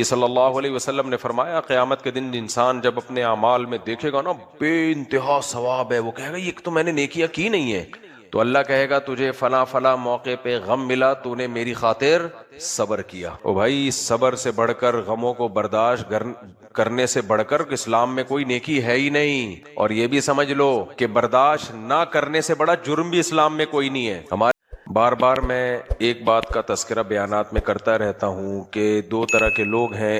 صلی اللہ علیہ وسلم نے فرمایا قیامت کے دن انسان جب اپنے اعمال میں دیکھے گا نا بے انتہا ثواب ہے، وہ کہے گا یہ تو میں نے نیکیاں کی نہیں ہے، تو اللہ کہے گا تجھے فلاں فلاں موقع پہ غم ملا، تو نے میری خاطر صبر کیا۔ او بھائی، صبر سے بڑھ کر، غموں کو برداشت کرنے سے بڑھ کر اسلام میں کوئی نیکی ہے ہی نہیں۔ اور یہ بھی سمجھ لو کہ برداشت نہ کرنے سے بڑا جرم بھی اسلام میں کوئی نہیں ہے۔ ہمارے بار بار میں ایک بات کا تذکرہ بیانات میں کرتا رہتا ہوں کہ دو طرح کے لوگ ہیں،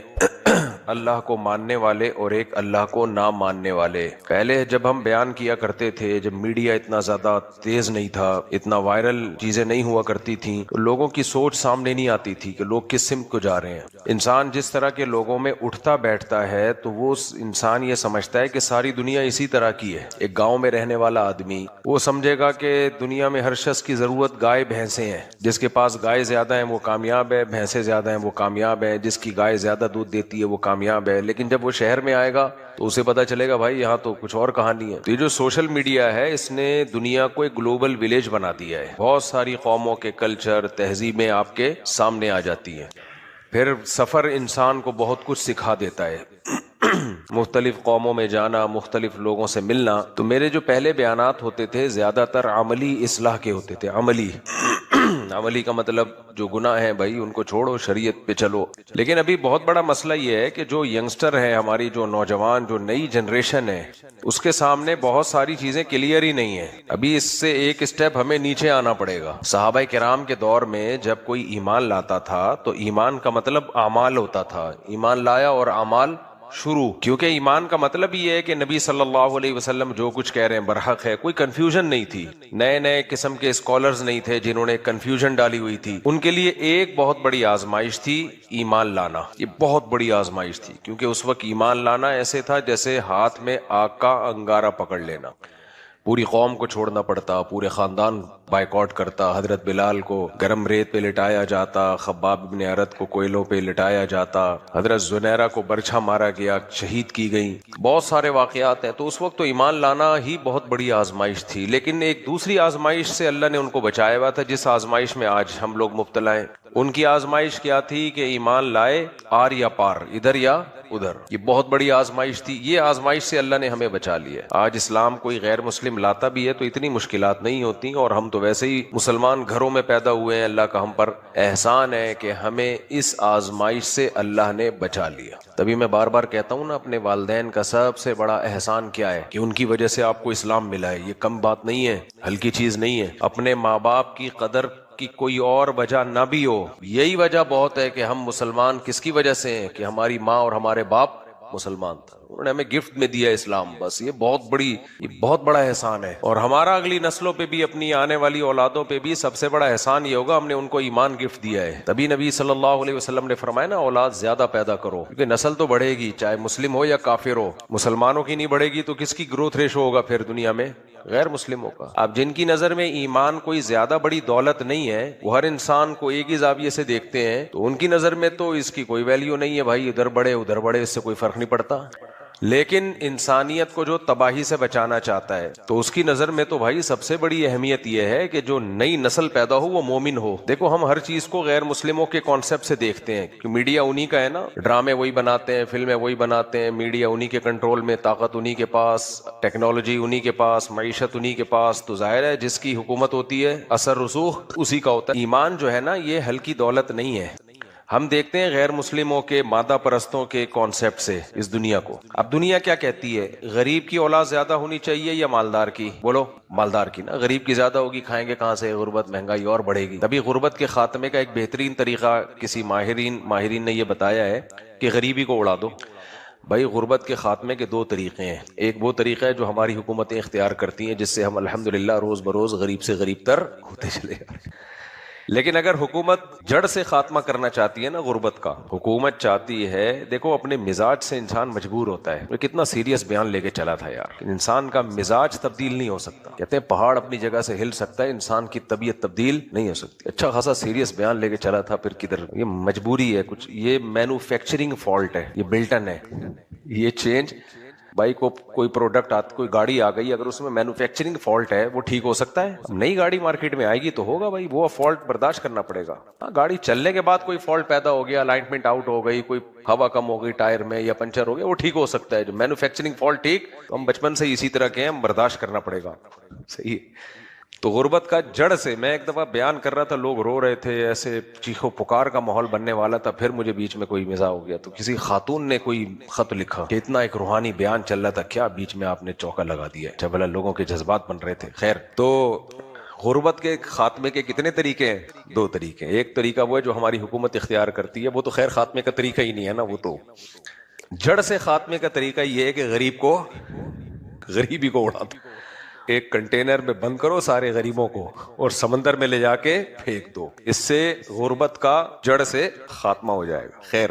اللہ کو ماننے والے اور ایک اللہ کو نہ ماننے والے۔ پہلے جب ہم بیان کیا کرتے تھے، جب میڈیا اتنا زیادہ تیز نہیں تھا، اتنا وائرل چیزیں نہیں ہوا کرتی تھیں، تو لوگوں کی سوچ سامنے نہیں آتی تھی کہ لوگ کس سمت کو جا رہے ہیں۔ انسان جس طرح کے لوگوں میں اٹھتا بیٹھتا ہے تو وہ انسان یہ سمجھتا ہے کہ ساری دنیا اسی طرح کی ہے۔ ایک گاؤں میں رہنے والا آدمی وہ سمجھے گا کہ دنیا میں ہر شخص کی ضرورت گائے بھینسیں ہیں، جس کے پاس گائے زیادہ ہیں وہ کامیاب ہے، بھینسیں زیادہ ہیں وہ کامیاب ہے، جس کی گائے زیادہ دودھ دیتی ہے وہ کامیاب ہے۔ لیکن جب وہ شہر میں آئے گا تو اسے پتا چلے گا بھائی یہاں تو کچھ اور کہانی ہے۔ تو یہ جو سوشل میڈیا ہے اس نے دنیا کو ایک گلوبل ولیج بنا دیا ہے، بہت ساری قوموں کے کلچر، تہذیبیں آپ کے سامنے آ جاتی ہیں۔ پھر سفر انسان کو بہت کچھ سکھا دیتا ہے، مختلف قوموں میں جانا، مختلف لوگوں سے ملنا۔ تو میرے جو پہلے بیانات ہوتے تھے زیادہ تر عملی اصلاح کے ہوتے تھے، عملی عملی کا مطلب جو گناہ ہیں بھائی ان کو چھوڑو، شریعت پہ چلو۔ لیکن ابھی بہت بڑا مسئلہ یہ ہے کہ جو ینگسٹر ہے، ہماری جو نوجوان، جو نئی جنریشن ہے، اس کے سامنے بہت ساری چیزیں کلیئر ہی نہیں ہیں۔ ابھی اس سے ایک اسٹیپ ہمیں نیچے آنا پڑے گا۔ صحابہ کرام کے دور میں جب کوئی ایمان لاتا تھا تو ایمان کا مطلب اعمال ہوتا تھا، ایمان لایا اور اعمال شروع، کیونکہ ایمان کا مطلب یہ ہے کہ نبی صلی اللہ علیہ وسلم جو کچھ کہہ رہے ہیں برحق ہے، کوئی کنفیوژن نہیں تھی، نئے نئے قسم کے اسکالرز نہیں تھے جنہوں نے کنفیوژن ڈالی ہوئی تھی۔ ان کے لیے ایک بہت بڑی آزمائش تھی ایمان لانا، یہ بہت بڑی آزمائش تھی، کیونکہ اس وقت ایمان لانا ایسے تھا جیسے ہاتھ میں آگ کا انگارہ پکڑ لینا۔ پوری قوم کو چھوڑنا پڑتا، پورے خاندان بائیکاٹ کرتا، حضرت بلال کو گرم ریت پہ لٹایا جاتا، خباب بن ارت کو کوئلوں پہ لٹایا جاتا، حضرت زنیرہ کو برچھا مارا گیا، شہید کی گئی، بہت سارے واقعات ہیں۔ تو اس وقت تو ایمان لانا ہی بہت بڑی آزمائش تھی، لیکن ایک دوسری آزمائش سے اللہ نے ان کو بچایا ہوا تھا، جس آزمائش میں آج ہم لوگ مبتلا ہیں۔ ان کی آزمائش کیا تھی کہ ایمان لائے آر یا پار، ادھر یا ادھر، یہ بہت بڑی آزمائش تھی۔ یہ آزمائش سے اللہ نے ہمیں بچا لیا۔ آج اسلام کوئی غیر مسلم لاتا بھی ہے تو اتنی مشکلات نہیں ہوتی، اور ہم تو ویسے ہی مسلمان گھروں میں پیدا ہوئے ہیں۔ اللہ کا ہم پر احسان ہے کہ ہمیں اس آزمائش سے اللہ نے بچا لیا۔ تبھی میں بار بار کہتا ہوں نا، اپنے والدین کا سب سے بڑا احسان کیا ہے کہ ان کی وجہ سے آپ کو اسلام ملا ہے۔ یہ کم بات نہیں ہے، ہلکی چیز نہیں ہے۔ اپنے ماں باپ کی قدر کی کوئی اور وجہ نہ بھی ہو، یہی وجہ بہت ہے کہ ہم مسلمان کس کی وجہ سے ہیں کہ ہماری ماں اور ہمارے باپ مسلمان تھا، انہوں نے ہمیں گفٹ میں دیا اسلام، بس یہ بہت بڑا احسان ہے۔ اور ہمارا اگلی نسلوں پہ بھی، اپنی آنے والی اولادوں پہ بھی سب سے بڑا احسان یہ ہوگا ہم نے ان کو ایمان گفٹ دیا ہے۔ تبھی نبی صلی اللہ علیہ وسلم نے فرمایا نا، اولاد زیادہ پیدا کرو، کیونکہ نسل تو بڑھے گی، چاہے مسلم ہو یا کافر ہو۔ مسلمانوں کی نہیں بڑھے گی تو کس کی گروتھ ریشو ہوگا پھر دنیا میں؟ غیر مسلموں کا۔ اب جن کی نظر میں ایمان کوئی زیادہ بڑی دولت نہیں ہے، وہ ہر انسان کو ایک ہی زاویے سے دیکھتے ہیں، تو ان کی نظر میں تو اس کی کوئی ویلیو نہیں ہے، بھائی ادھر بڑھے ادھر بڑھے، اس سے کوئی فرق نہیں پڑتا۔ لیکن انسانیت کو جو تباہی سے بچانا چاہتا ہے تو اس کی نظر میں تو بھائی سب سے بڑی اہمیت یہ ہے کہ جو نئی نسل پیدا ہو وہ مومن ہو۔ دیکھو ہم ہر چیز کو غیر مسلموں کے کانسیپٹ سے دیکھتے ہیں کہ میڈیا انہی کا ہے نا، ڈرامے وہی بناتے ہیں، فلمیں وہی بناتے ہیں، میڈیا انہی کے کنٹرول میں، طاقت انہی کے پاس، ٹیکنالوجی انہی کے پاس، معیشت انہی کے پاس، تو ظاہر ہے جس کی حکومت ہوتی ہے اثر رسوخ اسی کا ہوتا ہے۔ ایمان جو ہے نا یہ ہلکی دولت نہیں ہے۔ ہم دیکھتے ہیں غیر مسلموں کے، مادہ پرستوں کے کانسیپٹ سے اس دنیا کو۔ اب دنیا کیا کہتی ہے؟ غریب کی اولاد زیادہ ہونی چاہیے یا مالدار کی؟ بولو مالدار کی نا، غریب کی زیادہ ہوگی، کھائیں گے کہاں سے؟ غربت، مہنگائی اور بڑھے گی۔ تبھی غربت کے خاتمے کا ایک بہترین طریقہ کسی ماہرین نے یہ بتایا ہے کہ غریبی کو اڑا دو۔ بھائی غربت کے خاتمے کے دو طریقے ہیں، ایک وہ طریقہ ہے جو ہماری حکومتیں اختیار کرتی ہیں جس سے ہم الحمدللہ روز بروز غریب سے غریب تر ہوتے چلے جا رہے ہیں۔ لیکن اگر حکومت جڑ سے خاتمہ کرنا چاہتی ہے نا غربت کا، حکومت چاہتی ہے، دیکھو اپنے مزاج سے انسان مجبور ہوتا ہے۔ کتنا سیریس بیان لے کے چلا تھا یار، انسان کا مزاج تبدیل نہیں ہو سکتا۔ کہتے ہیں پہاڑ اپنی جگہ سے ہل سکتا ہے، انسان کی طبیعت تبدیل نہیں ہو سکتی۔ اچھا خاصا سیریس بیان لے کے چلا تھا، پھر کدھر یہ مجبوری ہے کچھ، یہ مینوفیکچرنگ فالٹ ہے، یہ بلٹن ہے، یہ چینج بھائی کو کوئی پروڈکٹ کوئی گاڑی آ گئی، اگر اس میں مینوفیکچرنگ فالٹ ہے وہ ٹھیک ہو سکتا ہے؟ اب نئی گاڑی مارکیٹ میں آئے گی تو ہوگا بھائی، وہ فالٹ برداشت کرنا پڑے گا۔ ہاں گاڑی چلنے کے بعد کوئی فالٹ پیدا ہو گیا، الائنمنٹ آؤٹ ہو گئی، کوئی ہوا کم ہو گئی ٹائر میں یا پنچر ہو گیا، وہ ٹھیک ہو سکتا ہے۔ جو مینوفیکچرنگ فالٹ ٹھیک، تو ہم بچپن سے اسی طرح کے ہیں، ہم برداشت کرنا پڑے گا۔ صحیح ہے۔ تو غربت کا جڑ سے، میں ایک دفعہ بیان کر رہا تھا، لوگ رو رہے تھے، ایسے چیخو پکار کا ماحول بننے والا تھا، پھر مجھے بیچ میں کوئی مزاح ہو گیا، تو کسی خاتون نے کوئی خط لکھا کہ اتنا ایک روحانی بیان چل رہا تھا، کیا بیچ میں آپ نے چوکا لگا دیا ہے، جب اللہ لوگوں کے جذبات بن رہے تھے۔ خیر، تو غربت کے خاتمے کے کتنے طریقے ہیں؟ 2 طریقے ہیں۔ ایک طریقہ وہ ہے جو ہماری حکومت اختیار کرتی ہے، وہ تو خیر خاتمے کا طریقہ ہی نہیں ہے نا، وہ تو جڑ سے خاتمے کا طریقہ یہ ہے کہ غریبی کو اڑا دو، ایک کنٹینر میں بند کرو سارے غریبوں کو اور سمندر میں لے جا کے پھینک دو، اس سے غربت کا جڑ سے خاتمہ ہو جائے گا۔ خیر،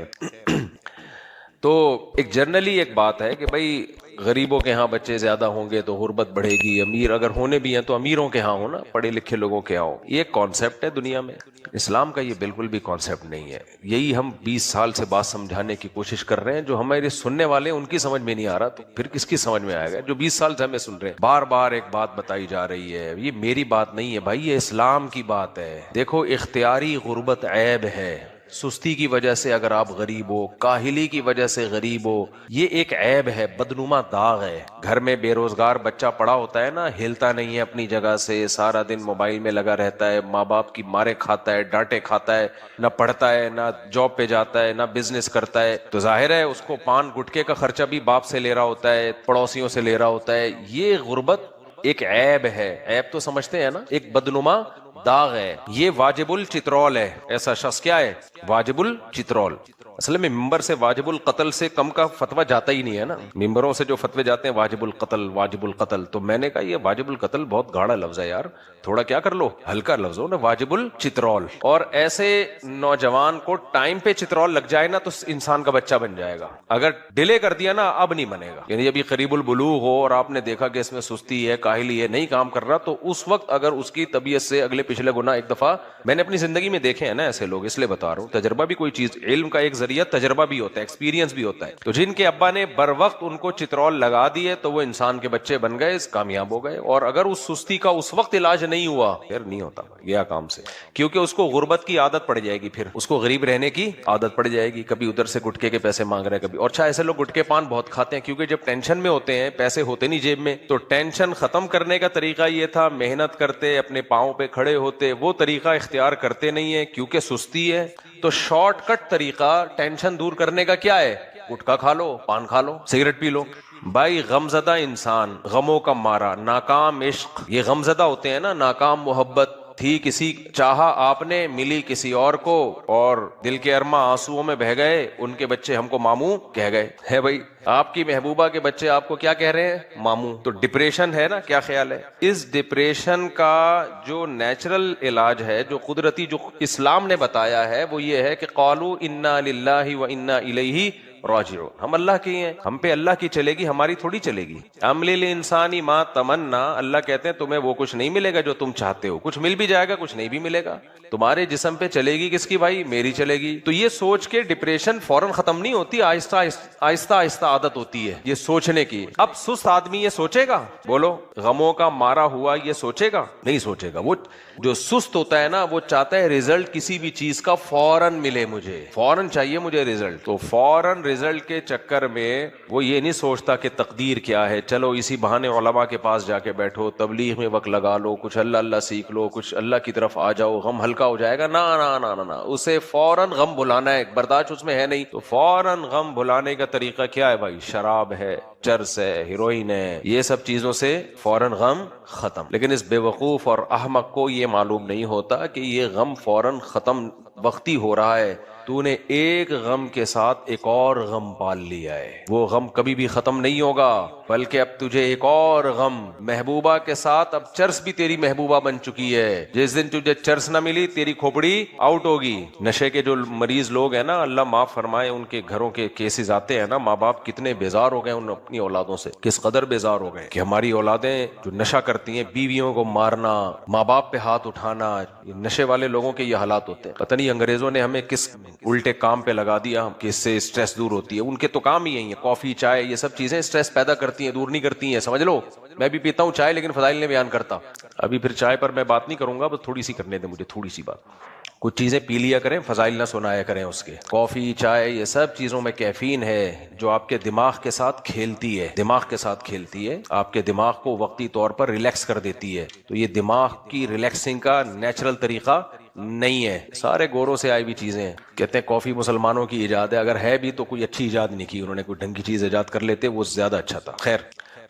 تو ایک جنرلی ایک بات ہے کہ بھائی غریبوں کے ہاں بچے زیادہ ہوں گے تو غربت بڑھے گی، امیر اگر ہونے بھی ہیں تو امیروں کے ہاں ہو نا، پڑھے لکھے لوگوں کے ہاں ہو۔ یہ ایک کانسیپٹ ہے دنیا میں، اسلام کا یہ بالکل بھی کانسیپٹ نہیں ہے۔ یہی ہم 20 سال سے بات سمجھانے کی کوشش کر رہے ہیں، جو ہمارے سننے والے ہیں ان کی سمجھ میں نہیں آ رہا، تو پھر کس کی سمجھ میں آئے گا؟ جو 20 سال سے ہمیں سن رہے ہیں، بار بار ایک بات بتائی جا رہی ہے، یہ میری بات نہیں ہے بھائی، یہ اسلام کی بات ہے۔ دیکھو، اختیاری غربت عیب ہے، سستی کی وجہ سے اگر آپ غریب ہو، کاہلی کی وجہ سے غریب ہو، یہ ایک عیب ہے، بدنما داغ ہے۔ گھر میں بے روزگار بچہ پڑا ہوتا ہے نا، ہلتا نہیں ہے اپنی جگہ سے، سارا دن موبائل میں لگا رہتا ہے، ماں باپ کی مارے کھاتا ہے، ڈانٹے کھاتا ہے، نہ پڑھتا ہے، نہ جاب پہ جاتا ہے، نہ بزنس کرتا ہے، تو ظاہر ہے اس کو پان گٹکے کا خرچہ بھی باپ سے لے رہا ہوتا ہے، پڑوسیوں سے لے رہا ہوتا ہے۔ یہ غربت ایک عیب ہے، عیب تو سمجھتے ہیں نا، ایک بدنما داغ ہے، یہ واجب الچترول ہے۔ ایسا شخص کیا ہے؟ واجب الچترول۔ اصل میں ممبر سے واجب القتل سے کم کا فتویٰ جاتا ہی نہیں ہے نا، ممبروں سے جو فتوے جاتے ہیں واجب القتل واجب القتل، تو میں نے کہا یہ واجب القتل بہت گاڑا لفظ ہے یار، تھوڑا کیا کر لو، ہلکا لفظ ہو نا، واجب الچترول۔ اور ایسے نوجوان کو ٹائم پہ چترول لگ جائے نا تو انسان کا بچہ بن جائے گا، اگر ڈیلے کر دیا نا اب نہیں بنے گا، یعنی ابھی قریب البلوغ ہو اور آپ نے دیکھا کہ اس میں سستی ہے، کاہلی ہے، نہیں کام کر رہا، تو اس وقت اگر اس کی طبیعت سے اگلے پچھلے گنا، ایک دفعہ میں نے اپنی زندگی میں دیکھے ہیں نا ایسے لوگ، اس لیے بتا رہا ہوں، تجربہ بھی کوئی چیز، علم کا ایک ذریعہ تجربہ بھی ہوتا ہے، ایکسپیرینس بھی ہوتا ہے، تو جن کے ابا نے بر وقت ان کو چترول لگا دیے تو وہ انسان کے بچے بن گئے، کامیاب ہو گئے۔ اور اگر اس سستی کا اس وقت علاج نہیں ہوا، پھر نہیں ہوتا، گیا کام سے، کیونکہ اس کو غربت کی عادت پڑ جائے گی، پھر اس کو غریب رہنے کی عادت پڑ جائے گی، کبھی ادھر سے گٹکے کے پیسے مانگ رہے، کبھی، اور اچھا ایسے لوگ گٹکے پان بہت کھاتے ہیں، کیونکہ جب ٹینشن میں ہوتے ہیں، پیسے ہوتے نہیں جیب میں، تو ٹینشن ختم کرنے کا طریقہ یہ تھا، محنت کرتے، اپنے پاؤں پہ کھڑے ہوتے، وہ طریقہ اختیار کرتے نہیں ہے کیونکہ سستی ہے، تو شارٹ کٹ طریقہ ٹینشن دور کرنے کا کیا ہے؟ گٹکا کھا لو، پان کھا لو، سگریٹ پی لو۔ بھائی غمزدہ انسان، غموں کا مارا، ناکام عشق، یہ غمزدہ ہوتے ہیں نا، ناکام محبت تھی کسی، چاہا آپ نے، ملی کسی اور کو، اور دل کے ارماں آنسوؤں میں بہہ گئے، ان کے بچے ہم کو ماموں کہہ گئے ہے۔ بھائی آپ کی محبوبہ کے بچے آپ کو کیا کہہ رہے ہیں؟ ماموں۔ تو ڈپریشن ہے نا، کیا خیال ہے؟ اس ڈپریشن کا جو نیچرل علاج ہے، جو قدرتی، جو اسلام نے بتایا ہے، وہ یہ ہے کہ قالوا انا للہ و انا الیہ راجعون، ہم اللہ کی ہیں، ہم پہ اللہ کی چلے گی، ہماری تھوڑی چلے گی۔ ام للانسان ما تمنا، اللہ کہتے ہیں تمہیں وہ کچھ نہیں ملے گا جو تم چاہتے ہو، کچھ مل بھی جائے گا، کچھ نہیں بھی ملے گا، تمہارے جسم پہ چلے گی کس کی بھائی؟ میری چلے گی۔ تو یہ سوچ کے ڈپریشن فوراً ختم نہیں ہوتی، آہستہ آہستہ آہستہ عادت ہوتی ہے یہ سوچنے کی۔ اب سست آدمی یہ سوچے گا؟ بولو، غموں کا مارا ہوا یہ سوچے گا؟ نہیں سوچے گا۔ وہ جو سست ہوتا ہے نا، وہ چاہتا ہے ریزلٹ کسی بھی چیز کا فوراً ملے، مجھے فوراً چاہیے، مجھے ریزلٹ، تو فوراً ریزلٹ کے چکر میں وہ یہ نہیں سوچتا کہ تقدیر کیا ہے، چلو اسی بہانے علماء کے پاس جا کے بیٹھو، تبلیغ میں وقت لگا لو، کچھ اللہ اللہ سیکھ لو، کچھ اللہ کی طرف آ جاؤ، غم ہلکا ہو جائے گا۔ نا نا نا نا نا، اسے فوراً غم بھلانا ہے، برداشت اس میں ہے نہیں، تو فوراً غم بھلانے کا طریقہ کیا ہے بھائی؟ شراب ہے، چرس ہے، ہیروئن ہے، یہ سب چیزوں سے فوراً غم ختم۔ لیکن اس بے وقوف اور احمق کو یہ معلوم نہیں ہوتا کہ یہ غم فوراً ختم وقتی ہو رہا ہے، تو نے ایک غم کے ساتھ ایک اور غم پال لیا ہے، وہ غم کبھی بھی ختم نہیں ہوگا، بلکہ اب تجھے ایک اور غم، محبوبہ کے ساتھ اب چرس بھی تیری محبوبہ بن چکی ہے، جس دن تجھے چرس نہ ملی تیری کھوپڑی آؤٹ ہوگی۔ نشے کے جو مریض لوگ ہیں نا، اللہ معاف فرمائے، ان کے گھروں کے کیسز آتے ہیں نا، ماں باپ کتنے بیزار ہو گئے ان اپنی اولادوں سے، کس قدر بیزار ہو گئے کہ ہماری اولادیں جو نشہ کرتی ہیں، بیویوں کو مارنا، ماں باپ پہ ہاتھ اٹھانا، نشے والے لوگوں کے یہ حالات ہوتے ہیں۔ پتہ نہیں بھائی انگریزوں نے ہمیں کس الٹے کام پہ لگا دیا کہ اس سے اسٹریس دور ہوتی ہے. ان کے تو کام ہی یہی ہے, کافی چائے یہ سب چیزیں اسٹریس پیدا کرتی ہیں, دور نہیں کرتی ہیں, سمجھ لو. میں بھی پیتا ہوں چائے لیکن فضائل نہیں بیان کرتا. ابھی پھر چائے پر میں بات نہیں کروں گا, بس تھوڑی سی کرنے دیں مجھے, تھوڑی سی بات. کچھ چیزیں پی لیا کریں, فضائل نہ سنایا کریں اس کے. کافی چائے یہ سب چیزوں میں کیفین ہے جو آپ کے دماغ کے ساتھ کھیلتی ہے, دماغ کے ساتھ کھیلتی ہے, آپ کے دماغ کو وقتی طور پر ریلیکس کر دیتی ہے. تو یہ دماغ کی ریلیکسنگ کا نیچرل طریقہ نہیں ہے, سارے گوروں سے آئی ہوئی چیزیں ہیں. کہتے ہیں کافی مسلمانوں کی ایجاد ہے, اگر ہے بھی تو کوئی اچھی ایجاد نہیں کی انہوں نے, کوئی ڈھنگ کی چیز ایجاد کر لیتے وہ زیادہ اچھا تھا. خیر,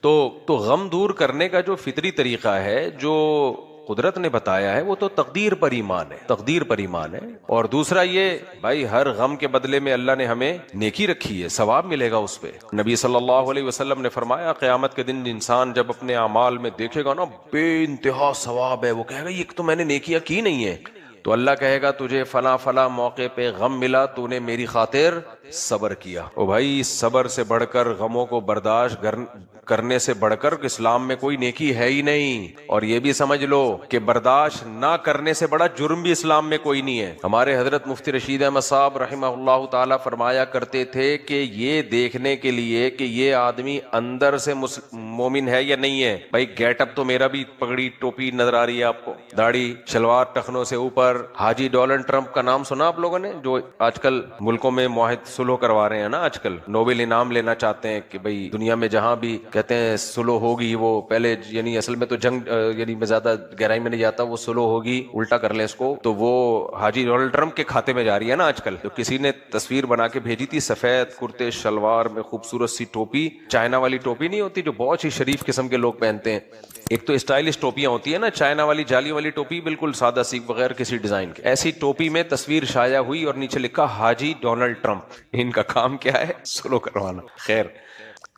تو غم دور کرنے کا جو فطری طریقہ ہے جو قدرت نے بتایا ہے وہ تو تقدیر پر ایمان ہے, تقدیر پر ایمان ہے. اور دوسرا یہ بھائی ہر غم کے بدلے میں اللہ نے ہمیں نیکی رکھی ہے, ثواب ملے گا اس پہ. نبی صلی اللہ علیہ وسلم نے فرمایا قیامت کے دن انسان جب اپنے اعمال میں دیکھے گا نا بے انتہا ثواب ہے, وہ کہے گا یہ تو میں نے نیکیاں کی نہیں ہے, تو اللہ کہے گا تجھے فلاں فلاں موقع پہ غم ملا, تو نے میری خاطر صبر کیا. او بھائی صبر سے بڑھ کر, غموں کو برداشت کرنے سے بڑھ کر اسلام میں کوئی نیکی ہے ہی نہیں. اور یہ بھی سمجھ لو کہ برداشت نہ کرنے سے بڑا جرم بھی اسلام میں کوئی نہیں ہے. ہمارے حضرت مفتی رشید احمد صاحب رحمہ اللہ تعالی فرمایا کرتے تھے کہ یہ دیکھنے کے لیے کہ یہ آدمی اندر سے مومن ہے یا نہیں ہے, بھائی گیٹ اپ تو میرا بھی پگڑی ٹوپی نظر آ رہی ہے آپ کو, داڑھی شلوار ٹخنوں سے اوپر. حاجی ڈونلڈ ٹرمپ کا نام سنا آپ لوگوں نے, جو آج کل ملکوں میں معاہد صلح کروا رہے ہیں نا, آج کل نوبل انعام لینا چاہتے ہیں کہ بھئی دنیا میں جہاں بھی کہتے ہیں صلح ہوگی, وہ پہلے یعنی اصل میں تو جنگ, یعنی میں زیادہ گہرائی میں نہیں جاتا, وہ صلح ہوگی الٹا کر لیں اس کو, تو وہ حاجی ڈونلڈ ٹرمپ کے کھاتے میں جا رہی ہے نا آج کل. تو کسی نے تصویر بنا کے بھیجی تھی, سفید کرتے شلوار میں خوبصورت سی ٹوپی, چائنا والی ٹوپی نہیں ہوتی جو بہت ہی شریف قسم کے لوگ پہنتے ہیں, ایک تو اسٹائلش ٹوپیاں ہوتی ہیں نا, چائنا والی جالی والی ٹوپی بالکل سادہ سی بغیر کسی ڈیزائن کے, ایسی ٹوپی میں تصویر شائع ہوئی اور نیچے لکھا حاجی ڈونلڈ ٹرمپ. ان کا کام کیا ہے؟ صلح کروانا. خیر,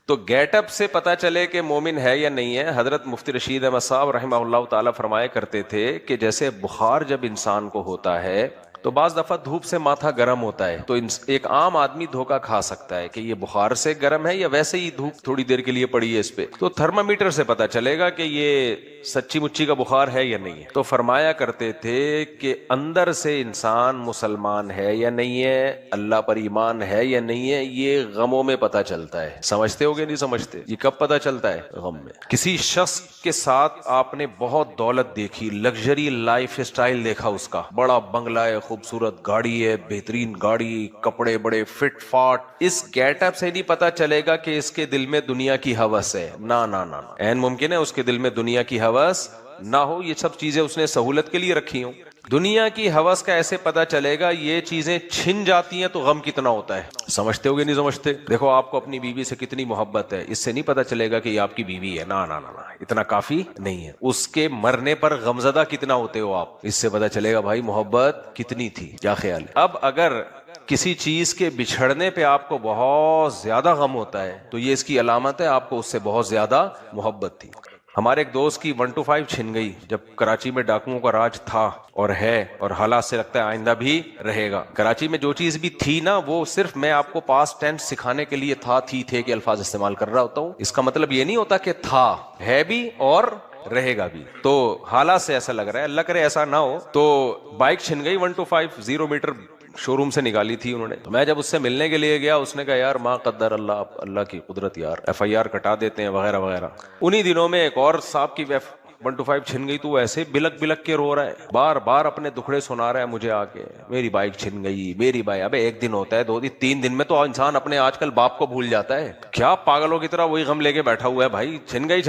تو گیٹ اپ سے پتا چلے کہ مومن ہے یا نہیں ہے. حضرت مفتی رشید احمد صاحب رحمہ اللہ تعالی فرمایا کرتے تھے کہ جیسے بخار جب انسان کو ہوتا ہے تو بعض دفعہ دھوپ سے ماتھا گرم ہوتا ہے, تو ایک عام آدمی دھوکا کھا سکتا ہے کہ یہ بخار سے گرم ہے یا ویسے ہی دھوپ تھوڑی دیر کے لیے پڑی ہے اس پہ. تو تھرمامیٹر سے پتا چلے گا کہ یہ سچی مچی کا بخار ہے یا نہیں ہے. تو فرمایا کرتے تھے کہ اندر سے انسان مسلمان ہے یا نہیں ہے, اللہ پر ایمان ہے یا نہیں ہے, یہ غموں میں پتا چلتا ہے. سمجھتے ہوگے نہیں سمجھتے, یہ کب پتا چلتا ہے؟ غم میں. کسی شخص کے ساتھ آپ نے بہت دولت دیکھی, لگژری لائف اسٹائل دیکھا, اس کا بڑا بنگلہ ہے, خوبصورت گاڑی ہے, بہترین گاڑی, کپڑے بڑے فٹ فاٹ, اس گیٹ اپ سے نہیں پتا چلے گا کہ اس کے دل میں دنیا کی ہوس ہے. نہ نہ نہ, عین ممکن ہے اس کے دل میں دنیا کی ہوس نہ ہو, یہ سب چیزیں اس نے سہولت کے لیے رکھی ہوں. دنیا کی ہوس کا ایسے پتا چلے گا, یہ چیزیں چھن جاتی ہیں تو غم کتنا ہوتا ہے. سمجھتے ہوگے نہیں سمجھتے؟ دیکھو آپ کو اپنی بیوی سے کتنی محبت ہے, اس سے نہیں پتا چلے گا کہ یہ آپ کی بیوی ہے. نہ نہ نہ, اتنا کافی نہیں ہے. اس کے مرنے پر غمزدہ کتنا ہوتے ہو آپ, اس سے پتا چلے گا بھائی محبت کتنی تھی. کیا خیال ہے؟ اب اگر کسی چیز کے بچھڑنے پہ آپ کو بہت زیادہ غم ہوتا ہے تو یہ اس کی علامت ہے آپ کو اس سے بہت زیادہ محبت تھی. ہمارے ایک دوست کی 125 چھن گئی جب کراچی میں ڈاکوؤں کا راج تھا اور ہے, اور حالات سے لگتا ہے آئندہ بھی رہے گا. کراچی میں جو چیز بھی تھی نا, وہ صرف میں آپ کو پاسٹ ٹینس سکھانے کے لیے تھے کے الفاظ استعمال کر رہا ہوتا ہوں. اس کا مطلب یہ نہیں ہوتا کہ تھا, ہے بھی اور رہے گا بھی. تو حالات سے ایسا لگ رہا ہے, اللہ کرے ایسا نہ ہو. تو بائک چھن گئی 125 0 میٹر شو روم سے نکالی تھی انہوں نے. تو میں جب اس سے ملنے کے لیے گیا, اس نے کہا یار ما قدر اللہ, اللہ کی قدرت یار, FIR کٹا دیتے ہیں وغیرہ وغیرہ. انہی دنوں میں ایک اور صاحب کی 125 چھن گئی تو ایسے بلک بلک کے رو رہا ہے, بار بار اپنے دکھڑے سنا رہا ہے مجھے آ کے, میری بائک چھن گئی, میری بائک. ابے ایک دن ہوتا ہے, 2 دن 3 دن میں تو انسان اپنے آج کل باپ کو بھول جاتا ہے. کیا پاگلوں کی طرح وہی غم لے کے بیٹھا ہوا ہے بھائی, چھن گئی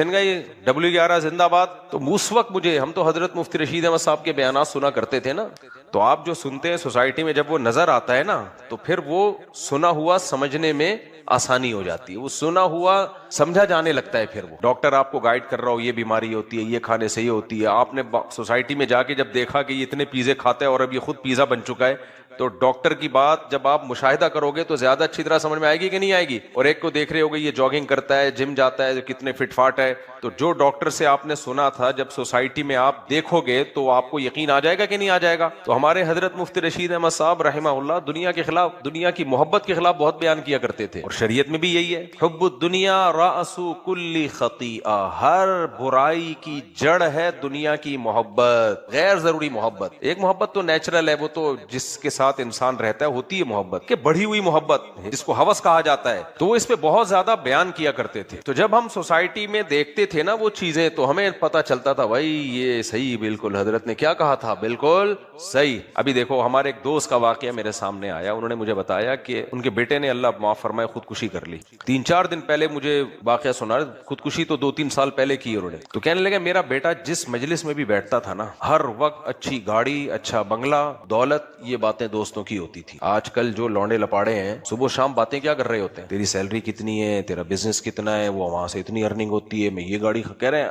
W11 زندہ باد. تو اس وقت مجھے, ہم تو حضرت مفتی رشید احمد صاحب کے بیانات سنا کرتے تھے نا, تو آپ جو سنتے ہیں سوسائٹی میں جب وہ نظر آتا ہے نا, تو پھر وہ سنا ہوا سمجھنے میں آسانی ہو جاتی ہے, وہ سنا ہوا سمجھا جانے لگتا ہے. پھر وہ ڈاکٹر آپ کو گائیڈ کر رہا ہو, یہ بیماری ہوتی ہے, یہ کھانے سے یہ ہوتی ہے. آپ نے سوسائٹی میں جا کے جب دیکھا کہ یہ اتنے پیزے کھاتا ہے اور اب یہ خود پیزا بن چکا ہے, تو ڈاکٹر کی بات جب آپ مشاہدہ کرو گے تو زیادہ اچھی طرح سمجھ میں آئے گی کہ نہیں آئے گی. اور ایک کو دیکھ رہے ہوگے یہ جاگنگ کرتا ہے, جم جاتا ہے, کتنے فٹ فاٹ ہے, تو جو ڈاکٹر سے آپ نے سنا تھا جب سوسائٹی میں آپ دیکھو گے تو آپ کو یقین آ جائے گا کہ نہیں آ جائے گا. تو ہمارے حضرت مفتی رشید احمد صاحب رحمہ اللہ دنیا کے خلاف, دنیا کی محبت کے خلاف بہت بیان کیا کرتے تھے, اور شریعت میں بھی یہی ہے, حب الدنیا رأس کل خطیئہ, ہر برائی کی جڑ ہے دنیا کی محبت, غیر ضروری محبت. ایک محبت تو نیچرل ہے, وہ تو جس کے ساتھ انسان رہتا ہے ہوتی ہے محبت, کہ بڑھی ہوئی محبت جس کو ہوس کہا جاتا ہے, تو وہ اس پہ بہت زیادہ بیان کیا کرتے تھے. تو جب ہم سوسائٹی میں دیکھتے تھے نا وہ چیزیں, تو ہمیں پتا چلتا تھا بھائی یہ صحیح, بالکل حضرت نے کیا کہا تھا, بالکل صحیح. ابھی دیکھو ہمارے ایک دوست کا واقعہ میرے سامنے آیا, انہوں نے مجھے بتایا کہ ان کے بیٹے نے اللہ معاف فرمائے خودکشی کر لی. 3-4 دن پہلے مجھے واقعہ سنا, خودکشی تو 2-3 سال پہلے کی انہوں نے. تو کہنے لگے میرا بیٹا جس مجلس میں بھی بیٹھتا تھا نا, ہر وقت اچھی گاڑی, اچھا بنگلہ, دولت, یہ باتیں دوستوں کی ہوتی تھی. آج کل جو لونڈے لپاڑے ہیں صبح شام باتیں کیا کر رہے ہوتے ہیں, تیری سیلری کتنی ہے, تیرا بزنس کتنا ہے, وہ وہاں سے اتنی ارننگ ہوتی ہے, میں یہ گاڑی کہہ رہے ہیں.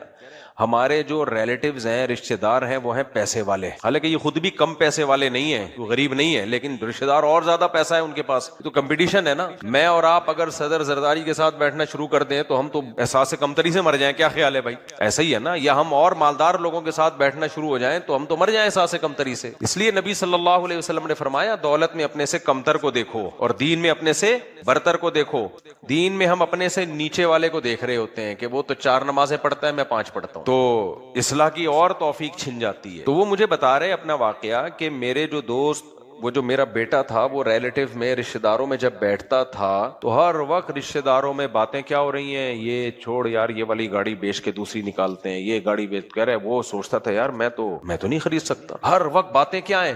ہمارے جو ریلیٹیوز ہیں, رشتہ دار ہیں, وہ ہیں پیسے والے, حالانکہ یہ خود بھی کم پیسے والے نہیں ہیں, وہ غریب نہیں ہے, لیکن رشتہ دار اور زیادہ پیسہ ہے ان کے پاس. تو کمپٹیشن ہے نا. میں اور آپ اگر صدر زرداری کے ساتھ بیٹھنا شروع کر دیں تو ہم تو احساس کمتری سے مر جائیں, کیا خیال ہے بھائی؟ ایسا ہی ہے نا. یا ہم اور مالدار لوگوں کے ساتھ بیٹھنا شروع ہو جائیں تو ہم تو مر جائیں احساس کمتری سے. اس لیے نبی صلی اللہ علیہ وسلم نے فرمایا دولت میں اپنے سے کمتر کو دیکھو اور دین میں اپنے سے برتر کو دیکھو. دین میں ہم اپنے سے نیچے والے کو دیکھ رہے ہوتے ہیں کہ وہ تو 4 نمازیں پڑھتا ہے, میں 5 پڑھتا ہوں, تو اصلاح کی اور توفیق چھن جاتی ہے. تو وہ مجھے بتا رہے اپنا واقعہ کہ میرے جو دوست, وہ جو میرا بیٹا تھا, وہ ریلیٹیو میں, رشتہ داروں میں جب بیٹھتا تھا تو ہر وقت رشتہ داروں میں باتیں کیا ہو رہی ہیں, یہ چھوڑ یار یہ والی گاڑی بیچ کے دوسری نکالتے ہیں, یہ گاڑی بیچ کر, وہ سوچتا تھا یار میں تو نہیں خرید سکتا. ہر وقت باتیں کیا ہیں,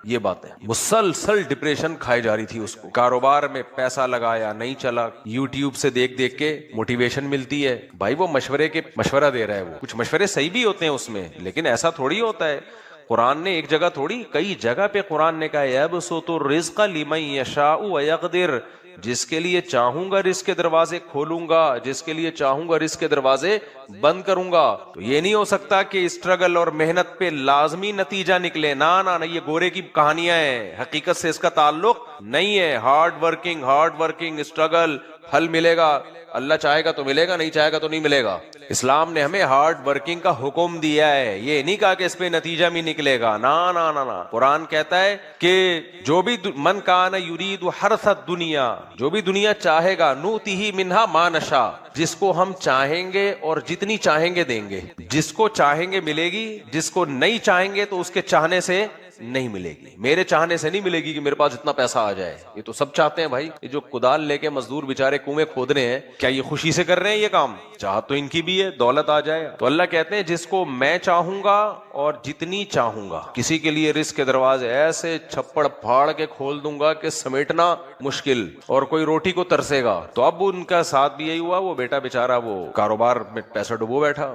یہ باتیں. مسلسل ڈپریشن کھائی جا رہی تھی اس کو. کاروبار میں پیسہ لگایا, نہیں چلا. یوٹیوب سے دیکھ دیکھ کے موٹیویشن ملتی ہے, بھائی وہ مشورہ دے رہا ہے, وہ کچھ مشورے صحیح بھی ہوتے ہیں اس میں, لیکن ایسا تھوڑی ہوتا ہے. قرآن نے ایک جگہ تھوڑی, کئی جگہ پہ قرآن نے کہا یبسط الرزق لمن یشاء ویقدر, جس کے لیے چاہوں گا رزق کے دروازے کھولوں گا, جس کے لیے چاہوں گا رزق کے دروازے بند کروں گا. تو یہ نہیں ہو سکتا کہ اسٹرگل اور محنت پہ لازمی نتیجہ نکلے, نہ یہ گورے کی کہانیاں ہیں, حقیقت سے اس کا تعلق نہیں ہے. ہارڈ ورکنگ اسٹرگل, پھل ملے گا, اللہ چاہے گا تو ملے گا, نہیں چاہے گا تو نہیں ملے گا. اسلام نے ہمیں ہارڈ ورکنگ کا حکم دیا ہے, یہ نہیں کہا کہ اس پہ نتیجہ بھی نکلے گا, نا. قرآن کہتا ہے کہ جو بھی من کان یرید حرث الدنیا, جو بھی دنیا چاہے گا, نؤتیہ منہا ما نشاء, جس کو ہم چاہیں گے اور جتنی چاہیں گے دیں گے. جس کو چاہیں گے ملے گی, جس کو نہیں چاہیں گے تو اس کے چاہنے سے نہیں ملے گی. میرے چاہنے سے نہیں ملے گی کہ میرے پاس اتنا پیسہ آ جائے. یہ تو سب چاہتے ہیں بھائی. یہ جو کدال لے کے مزدور بیچارے کنویں کھود رہے ہیں, کیا یہ خوشی سے کر رہے ہیں یہ کام؟ چاہت تو ان کی بھی ہے, دولت آ جائے. تو اللہ کہتے ہیں جس کو میں چاہوں گا اور جتنی چاہوں گا. کسی کے لیے رزق کے دروازے ایسے چھپڑ پھاڑ کے کھول دوں گا کہ سمیٹنا مشکل, اور کوئی روٹی کو ترسے گا. تو اب ان کا ساتھ بھی یہی ہوا, وہ بیٹا بیچارہ وہ کاروبار میں پیسہ ڈبو بیٹھا.